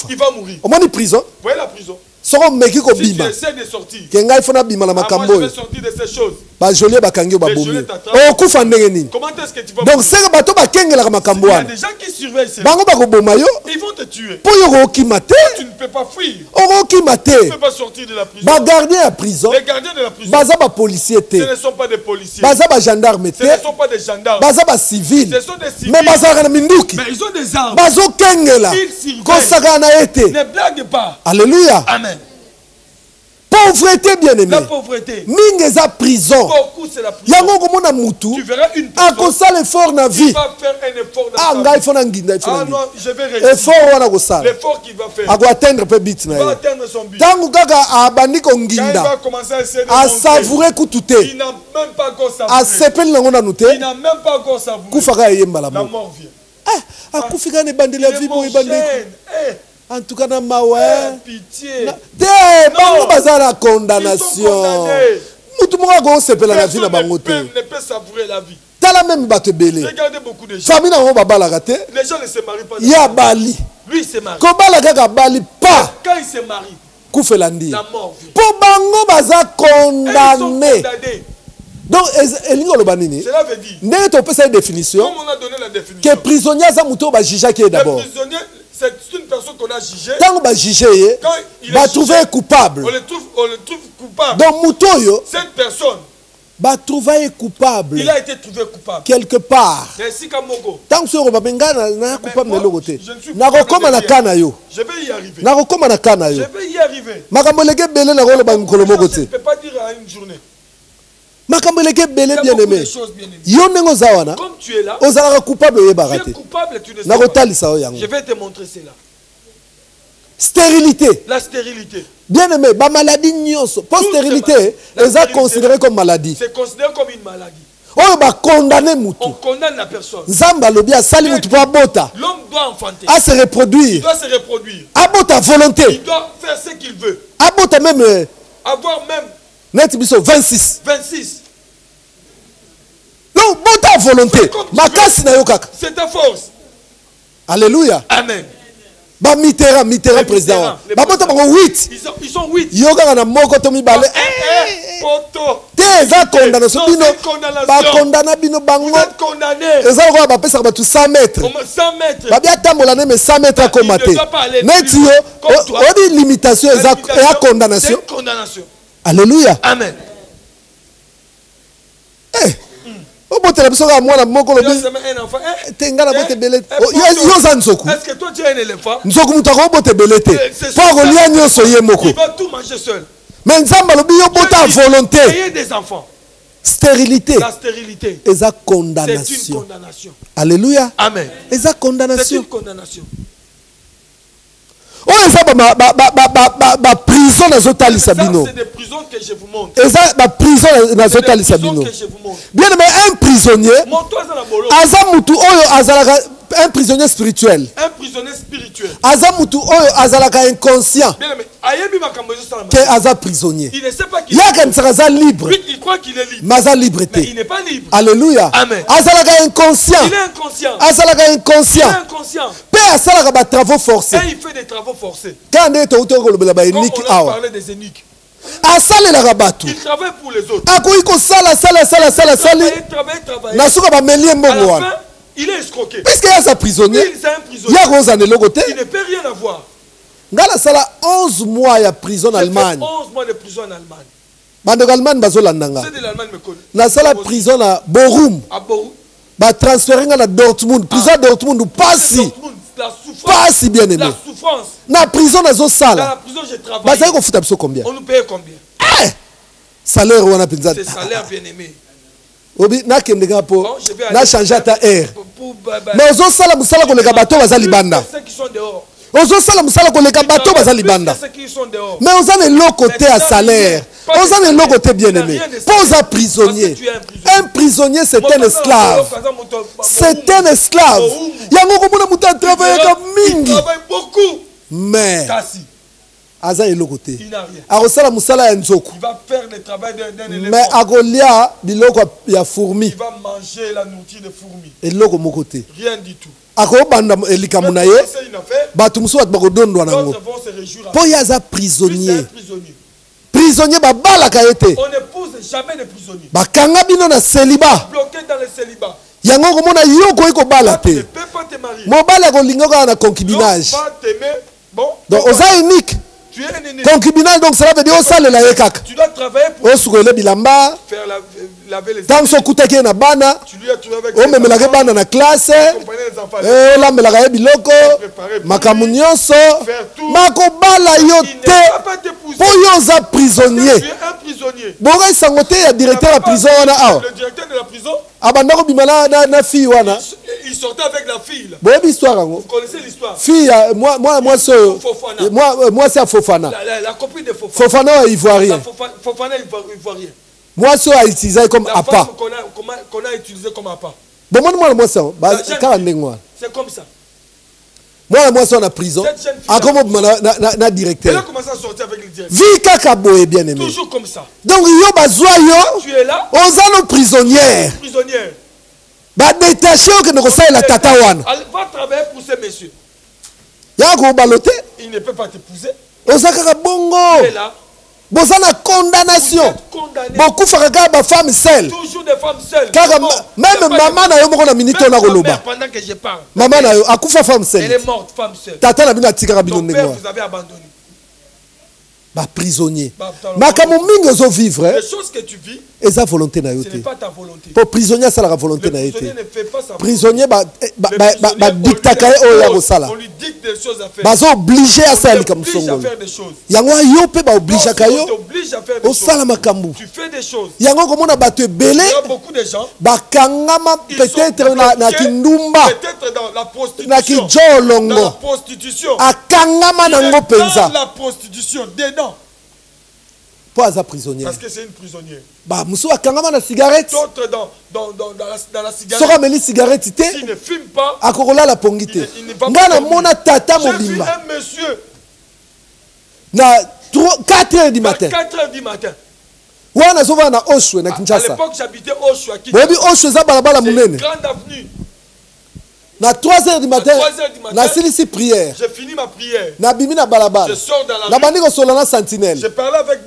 Il va mourir. On m'a prison. Vous voyez la prison. Si tu essaies de sortir, kenga ifona bima na moi makambo. je vais sortir de ces choses. Ba jolie bakangi ba bomi. Okufa ndenge nini. Comment est-ce que tu vas Donc c'est bato ba kengela makambo wana. Il y a des gens qui surveillent ça. Bango ba ko boma yo. Ils vont te tuer. Po yo okimate. Tu ne peux pas fuir. Okimate. Tu ne peux pas sortir de la prison. Ba gardien à prison. Les gardiens de la prison. Baza ba policier te. Ce ne sont pas des policiers. Baza ba gendarme te. Ce ne sont pas des gendarmes. Baza ba civil. Ce sont des civils. Mais baza na minduki. Mais ils ont des armes. Bazo kengela. Ko saka na ete. Ne blague pas. Alléluia. Amen. Pauvreté bien aimé. La pauvreté. Mingeza prison. Beaucoup c'est la prison. Yango komona mutu. Tu verras une personne. Akosa l'effort na vie. Il va faire un effort dans sa vie. Ngai fona nginda ifona. Ah non, je vais réussir. Effort wana kosala. L'effort qu'il va faire. Ako atteindre pe bit na ye. Il va atteindre son but. Tangu kaka abandi ko nginda. Il va commencer à essayer de a savourer kutute. Il n'a même pas encore savouré. A sepeli nango na nute. Il n'a même pas encore savouré. Kufaka yemba la mort. La mort vient. Ah, akufika ne bande la vie boy bande. En tout cas, pitié. Bango baza la condamnation. Mutu mo ko sepela la vie na bango te. Ne peut savourer la vie. Tala même bato belé. Regardez beaucoup de gens. Famille na ngo babala kate. Les gens ne se marient pas. Ya bali. Lui il se marie. Ko bala kaka bali pas. Quand il se marie. Kufela ndi. La mort vient. Po bango baza condamné. Donc, cela veut dire, définition, comme on a donné la définition, que prisonnier va juger d'abord. Le prisonnier, c'est une personne qu'on a jugée. Quand on va juger, on va trouver coupable. On le trouve coupable. Donc, Moutoyo, cette personne va trouver coupable. Il a été trouvé coupable. Quelque part. Tant que on va na coupable na logote. Na kokoma na kana yo. Je vais y arriver. Na kokoma na kana yo. Je vais y arriver. Makamboleke bele na rolo bangolo mogote. Je ne peux pas dire à une journée. Makamboleke bele bien aimé. Yo nengo zawana. Comme tu es là. Ozala coupable ye barate. Tu es coupable, tu ne sais pas. Je vais te montrer cela. Stérilité. La stérilité. Bien aimé, ba maladie nyonso. Pour stérilité, est considéré comme maladie. C'est considéré comme une maladie. On va condamner Moutou. On condamne la personne. Zamba lobia sali Moutou pour bota. L'homme doit enfanter. À se reproduire. Il doit se reproduire. À bota volonté. Il doit faire ce qu'il veut. À bota même. Avoir même. Net biso 26. 26. Non, bota volonté. Makasi na yo kaka. C'est ta force. Alléluia. Amen. Ba Mitterrand président. Ba bota bango 8. Ils sont 8. Yo kaka na moko to mibale. te eza condamnation bino bakondana bino bango eza lokola bapesaka bato 100 mètres babi atambola ne me 100 mètres akoma te neti yo odi limitation eza ya condamnation. Alléluia. Amen. Obotela biso ka mwana moko lobi te ngana bote belete yo za nzoku. Est-ce que toi tu es un éléphant? Nzoku mutu akobote belete po kolia nyonso ye moko. Il va tout manger seul. Mais nzamba lobi yo bota à volonté. Ayez des enfants. Stérilité. La stérilité. Eza condamnation. C'est une condamnation. Alléluia. Amen. Eza condamnation. C'est une condamnation. Oh, eza ba prison na zotali sabino. C'est des prisons que je vous montre. Eza ba prison na zotali sabino. Bien aimé, un prisonnier. Aza mutu oyo azalaka un prisonnier spirituel. Un prisonnier spirituel. Aza mutu oyo azalaka inconscient. Bien aimé, ayebi makambo zo sala. Que aza prisonnier. Il ne sait pas qu'il est libre. Oui, il croit qu'il est libre. Mais aza libre. Mais il n'est pas libre. Alléluia. Amen. Azalaka inconscient. Il est inconscient. Azalaka inconscient. Il est inconscient. Père asalaka ba travaux forcés. Et il fait des travaux forcés. Quand on est autour de la énique awa. On a parlé des éniques. Asalelaka bato. Il travaille pour les autres. Akoyi ko sala sali. Travaille. Nasuka ba melie mbongo wana. Il est escroqué. Puisque il est un prisonnier. Il est un prisonnier. Il ne peut rien avoir. Ngala sala 11 mois ya prison en Allemagne. 11 mois de prison en Allemagne. Bande Allemagne bazolandanga. C'est de l'Allemagne me connaît. Na sala prison à Bochum. À Bochum. Ba transférer à Dortmund. Prison Dortmund pas si. La souffrance. Pas si bien aimé. La souffrance. Na prison na zo sala. Dans la prison j'ai travaillé. Ba ça ko futa biso combien? On nous paye combien? Salaire wana penza. C'est salaire bien aimé. Obi na kendega po na changer ta air. Mais ozo sala musala ko leka bato baza libanda. Ceux qui sont dehors. Ozo sala musala ko leka bato baza libanda. Ceux qui sont dehors. Mais on a le côté à salaire. On a le côté bien aimé. Pose un prisonnier. Un prisonnier c'est un esclave. C'est un esclave. Yango komona muta travailler comme mingi. Beaucoup. Mais Aza est le côté. Il n'a rien. Arosala musala ya nzoku. Il va faire le travail d'un éléphant. Mais agolia biloko ya fourmi. Il va manger la nourriture de fourmis. Et loko mo côté. Rien du tout. Ako banda elikamunaye. Batu musu bat bakodondwa nango. D'autres vont se réjouir. Po yaza prisonnier. Prisonnier. Prisonnier ba balaka été. On n'épouse jamais de prisonniers. Ba kanga bino na célibat. Bloqué dans le célibat. Yango komona yoko iko bala te. Tu ne peux pas te marier. Mobala ko lingoka na concubinage. Pas t'aimer. Bon. Donc oza unique. Tu es un unique. Concubinage donc cela veut dire osala la yekaka. Tu dois travailler pour osukole bilamba. Faire laver les Tant so kutaki na bana. Tu lui as trouvé avec o memelaka bana na classe. La melaka biloko. Makamu nyonso. Mako bala yo te. Po yo za prisonnier. Tu es un prisonnier. Bonga isangote ya directeur la prison wana awa. Le directeur de la prison. Abandako bimala na fille wana. Il sortait avec la fille là. Bon histoire ngo. Vous connaissez l'histoire. Fille moi c'est Fofana. La copine de Fofana. Fofana ivoirien. Fofana ivoirien. Moi ça a utilisé comme appât. Qu'on a utilisé comme appât. Bon moi ça c'est comme ça. Moi ça en prison. A comme na directeur. Elle a commencé à sortir avec le directeur. Vie kaka boye bien aimé. Toujours comme ça. Donc yo bazwa yo. Tu es là. On nos prisonnières. Prisonnière. Ba détaché que ne ça la tata wana. Elle va travailler pour ces messieurs. Ya ko baloté. Il ne peut pas t'épouser. Osaka bongo. Tu es là. Bozana condamnation. Beaucoup fera ba femme seule. Toujours des femmes seules. Même maman na yo moko na minute na koloba. Pendant que je parle. Maman na yo akufa femme seule. Elle est morte femme seule. Tata na bina tika bino ndengwa. Ton père vous avez abandonné. Ba prisonnier. Makamu mingi ozo vivre. Les choses que tu vis. Eza volonté na yo te. Ce n'est pas ta volonté. Pour prisonnier ça la volonté na yo te. Ne fait pas sa prisonnier ba dictateur o ya kosala. On lui dicte des choses à faire. Bazo obligé à ça comme songolo. Yango yo pe ba obligé ka yo. O sala makambu. Tu fais des choses. Yango komona bato belé. Il y a beaucoup de gens. Ba kangama peut-être na kindumba. Peut-être dans la prostitution. Na kijolongo. Dans la prostitution. Akangama nango penza. Dans la prostitution dedans. Pas à prisonnier. Parce que c'est une prisonnière. Bah, moussou a kangama na cigarette. D'autres dans la cigarette. Sora meli cigarette té. S'il ne fume pas. Akorola la pongité. Ngana mona tata mobimba. J'ai vu un monsieur. Na 4h du matin. 4h du matin. Wana sova na Oshwe na Kinshasa. À l'époque j'habitais Oshwe à Kinshasa. Bobi Oshwe za balabala munene. Grande avenue. Na 3h du matin. Na silisi prière. J'ai fini ma prière. Na bimi na balabala. Je sors dans la rue. Na bandi ko solana sentinelle. Je parlais avec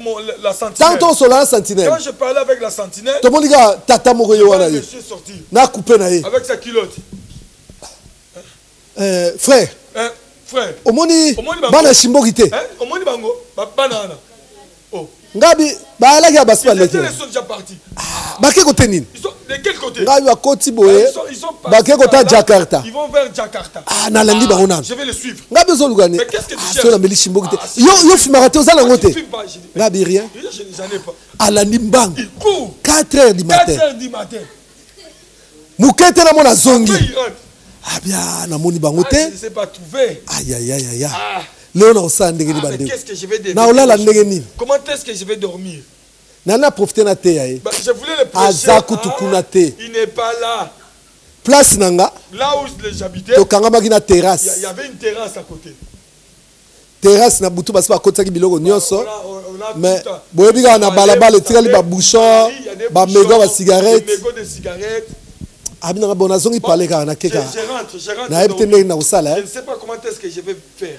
la sentinelle. Tant on solana sentinelle. Quand je parlais avec la sentinelle. To moniga tata moko yo wana Je ye. suis sorti. Na coupé na ye. Avec sa culotte. Frère. Frère. Omoni bana shimboki te. Omoni bango. Banana. Oh. Ngabi ba la ga baspa Ils étaient déjà partis. Ba ke côté nini? Ils sont de quel côté? Ngabi wa koti boye. Ils sont ba ke côté Jakarta. Ils vont vers Jakarta. Ah na landi ba ona. Je vais les suivre. Ngabi zo lugane. Mais qu'est-ce que tu cherches? So na meli shimboki te. Yo fimaka ozala ngote. Ngabi rien. Je n'en ai pas. Alandi mbang. Il court. 4h du matin. 4h du matin. Mukete na mona zongi. Ah bien, na moni bango te. Je ne sais pas trouver. Aïe aïe aïe aïe. Léo na osa ndenge ni bande. Qu'est-ce que je vais devenir? Na olala ndenge ni. Comment est-ce que je vais dormir? Nana profiter na te yae. Je voulais le prêcher. Azaku tukuna te. Il n'est pas là. Place nanga. Là où j'habitais. To kanga maki na terrasse. Il y avait une terrasse à côté. Terrasse na butu basi ba kotaki biloko nyonso. Mais boyebika na balabala etikali ba bouchon, ba mégot ba cigarette. Mégot de cigarette. Abina bona zongi parler kana keka. Je rentre. Na ebite ndenge na usala. Je ne sais pas comment est-ce que je vais faire.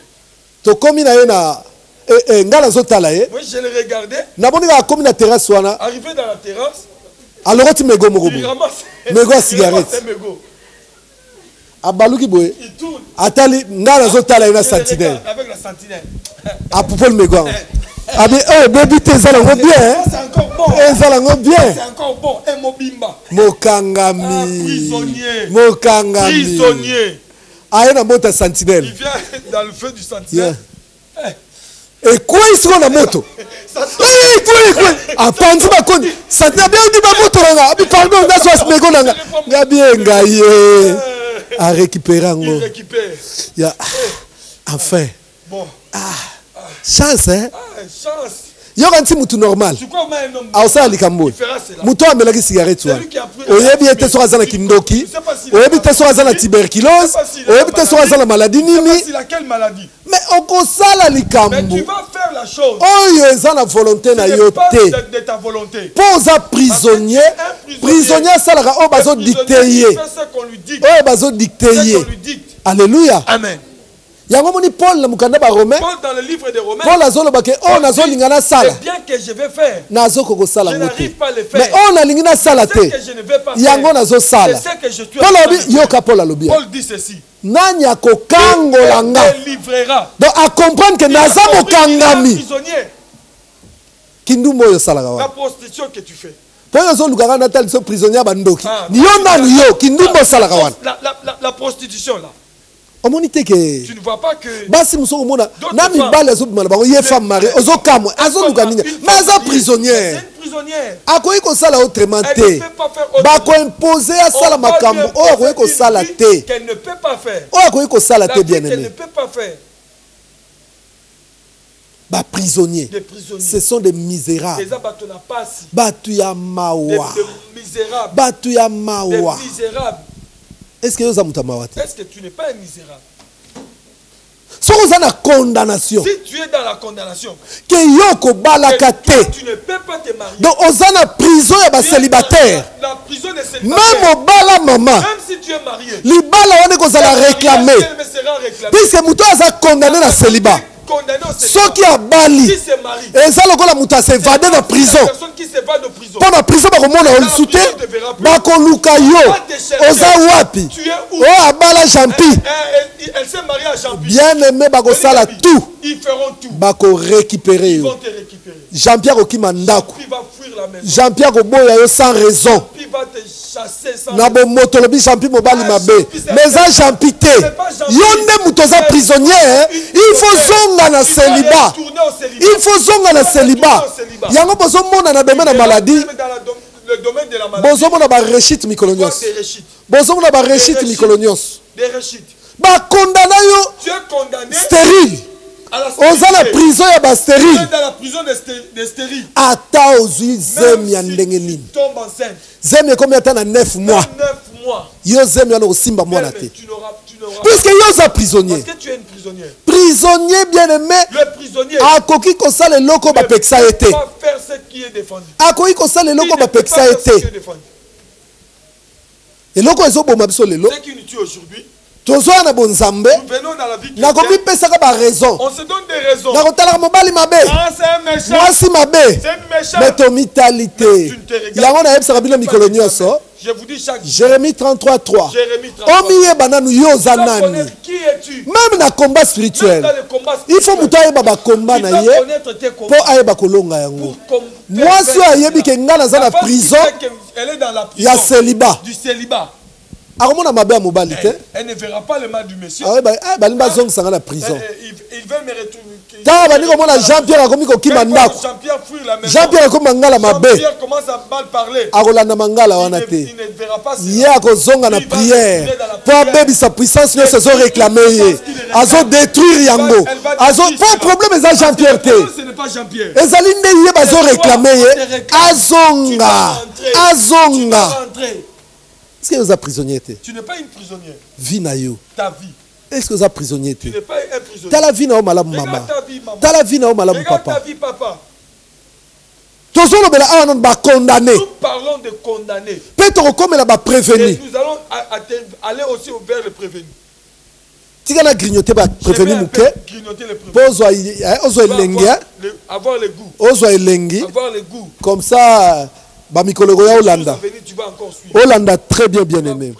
To komi na ye na ngala zotala ye. Moi je le regardais. Na boni ka komi na terrasse wana. Arrivé dans la terrasse. Alors tu mégot moko. Il ramasse. Mégot à cigarette. Abaluki boye. Il tourne. Atali ngala zotala ye na sentinelle. Avec la sentinelle. A poupol mégot. Abi baby te zalango bien. C'est encore bon. Zalango bien. C'est encore bon. Et Mobimba. Mokangami. Prisonnier. Mokangami. Prisonnier. Aye na moto sentinelle. Il vient dans le feu du sentinelle. Et quoi ils sont na moto? Quoi? Apanzi ba koni. Sentinelle bien di ba moto nga. Abi pardon na so asmego nga. Ngabi ngaye. A récupérer ngo. Il récupère. Ya. Enfin. Bon. Chance hein? Chance. Yo kanti mutu normal. Tu crois un homme? Aosala likambo. Mutu amelaki cigarette wa. Oyebi ete so azana kindoki. Oyebi ete so azana tuberculose. Oyebi ete so azana maladie nini? C'est laquelle maladie? Mais okosala likambo. Mais tu vas faire la chose. Oyo eza na volonté na yo te. De ta volonté. Poza prisonnier. Prisonnier salaka o bazo dicter. Oyo bazo dicter. Alléluia. Amen. Yango moni Paul na mukanda ba Romain. Paul dans le livre des Romains. Paul azolo bake on nazo lingana sala. C'est bien que je vais faire. Nazo koko sala ngote. Je n'arrive pas à le faire. Mais on a lingina sala te. C'est ce que je ne vais pas faire. Yango nazo sala. C'est ce que je suis. Paul obi yoka Paul alobi. Paul dit ceci. Nanya ko kangola nga. Il livrera. Donc à comprendre que naza mokangami. Kindumbo yo sala ga wa. La prostitution que tu fais. Pour yo lukanga na tali so prisonnier bandoki. Ni yo nanu yo kindumbo sala ga wa. La prostitution là. Tu ne vois pas que basi muso mona na mibale zo bimana bango ye femme mariée ozo kamwe azo lukanini maza prisonnière. Akoyi ko sala autrement te. Ba ko imposer à sala makambo o akoyi ko sala te. Qu'elle ne peut pas faire. O akoyi ko sala te bien aimé. Elle ne peut pas faire. Ba prisonniers. Ce sont des misérables. Batu ya mawa. Des misérables. Batu ya mawa. Des misérables. Est-ce que vous avez Est-ce que tu n'es pas un misérable? Si vous avez la condamnation, si tu es dans la condamnation, que tu ne peux pas te marier. Donc, vous avez la prison et célibataire. La prison est célibataire. Même au bala maman. Même si tu es marié. Les balles, on est qu'on va réclamer. Puisque Moutou a condamné la célibat. Ceux qui a bali, et ça le gars s'est évadé de la prison. Pour la prison, on le soutient. Bako lukayo, oza wapi. Oh abala Jampi. Elle s'est mariée à Jampi. Bien aimé bako sala tout. Ils feront tout. Bako récupérer. Ils vont te récupérer. Jean-Pierre Okimandako. Jampi va fuir la maison. Jean-Pierre Oboya yo sans raison. Jampi va te chasser sans na bo motolobi Jampi mobali mabe. Mais ça Jampi te. Yonde mutoza prisonnier. Il faut zonga na célibat. Il faut zonga na célibat. Yango bozo mona na domaine de maladie. Le domaine de la maladie. Bozo mona ba rechite mikolonios. Bozo mona ba rechite mikolonios. Des rechites. Ba condamné yo. Tu es condamné. Stérile. Oza la prison ya ba stérile. Tu es dans la prison de stérile. Ata ozui zem ya ndenge nini. Tu tombes enceinte. Zem ya combien de temps na 9 mois. 9 mois. Yo zem ya no simba mwana te. Tu n'auras puisque yo za prisonnier. Parce que tu es une prisonnière. Prisonnier bien aimé. Le prisonnier. Akoki ko sala loko ba peksa été. Il va faire ce qui est défendu. Akoki ko sala loko ba peksa été. Et loko ezo boma biso lelo. Ce qui nous tue aujourd'hui. tozoa na bonzambe nous venons dans la vie na komi pesaka ba raison on se donne des raisons na kotala mobali mabe c'est un méchant mwasi mabe c'est une méchante mais tomitalité yango na yebisaka bino mikolo nyonso. Je vous dis chaque jour. Jérémie 33:3. Omiye bananu yo zanani. Qui es-tu? Même dans combat spirituel. Il faut mutoye baba combat na ye po ayeba kolonga yango. Moi si ayebi ke ngana za na prison. Elle est dans la prison. Ya célibat. Du célibat. Akomona mabe ya mobali te. Elle ne verra pas le mal du monsieur. Ah ba limba zong sanga na prison. Il veut me retourner. Ta bani komona Jean-Pierre akomi ko kima ndako. Jean-Pierre fuit la maison. Jean-Pierre akomi mangala mabe. Jean-Pierre commence à mal parler. Akolanda mangala wana te. Il ne verra pas ça. Hier akozonga na prière. Pour baby sa puissance ne se sont réclamés. Azo détruire yango. Azo pas problème ça Jean-Pierre te. Ce n'est pas Jean-Pierre. Ezali ne ye bazo réclamer. Azonga. Est-ce que vous êtes prisonnier? Tu n'es pas une prisonnière. Vie na yo. Ta vie. Est-ce que vous êtes prisonnier? Tu n'es pas un prisonnier. T'as la vie na malam maman. T'as la vie na malam papa. Regarde ta vie papa. Nous parlons de condamner. Peut-être comme elle a prévenu. Nous allons aller aussi vers le prévenu. Tu as grignoté le prévenu. Avoir le goût. Avoir le goût. Comme ça, tu vas encore suivre. Hollanda très bien aimé.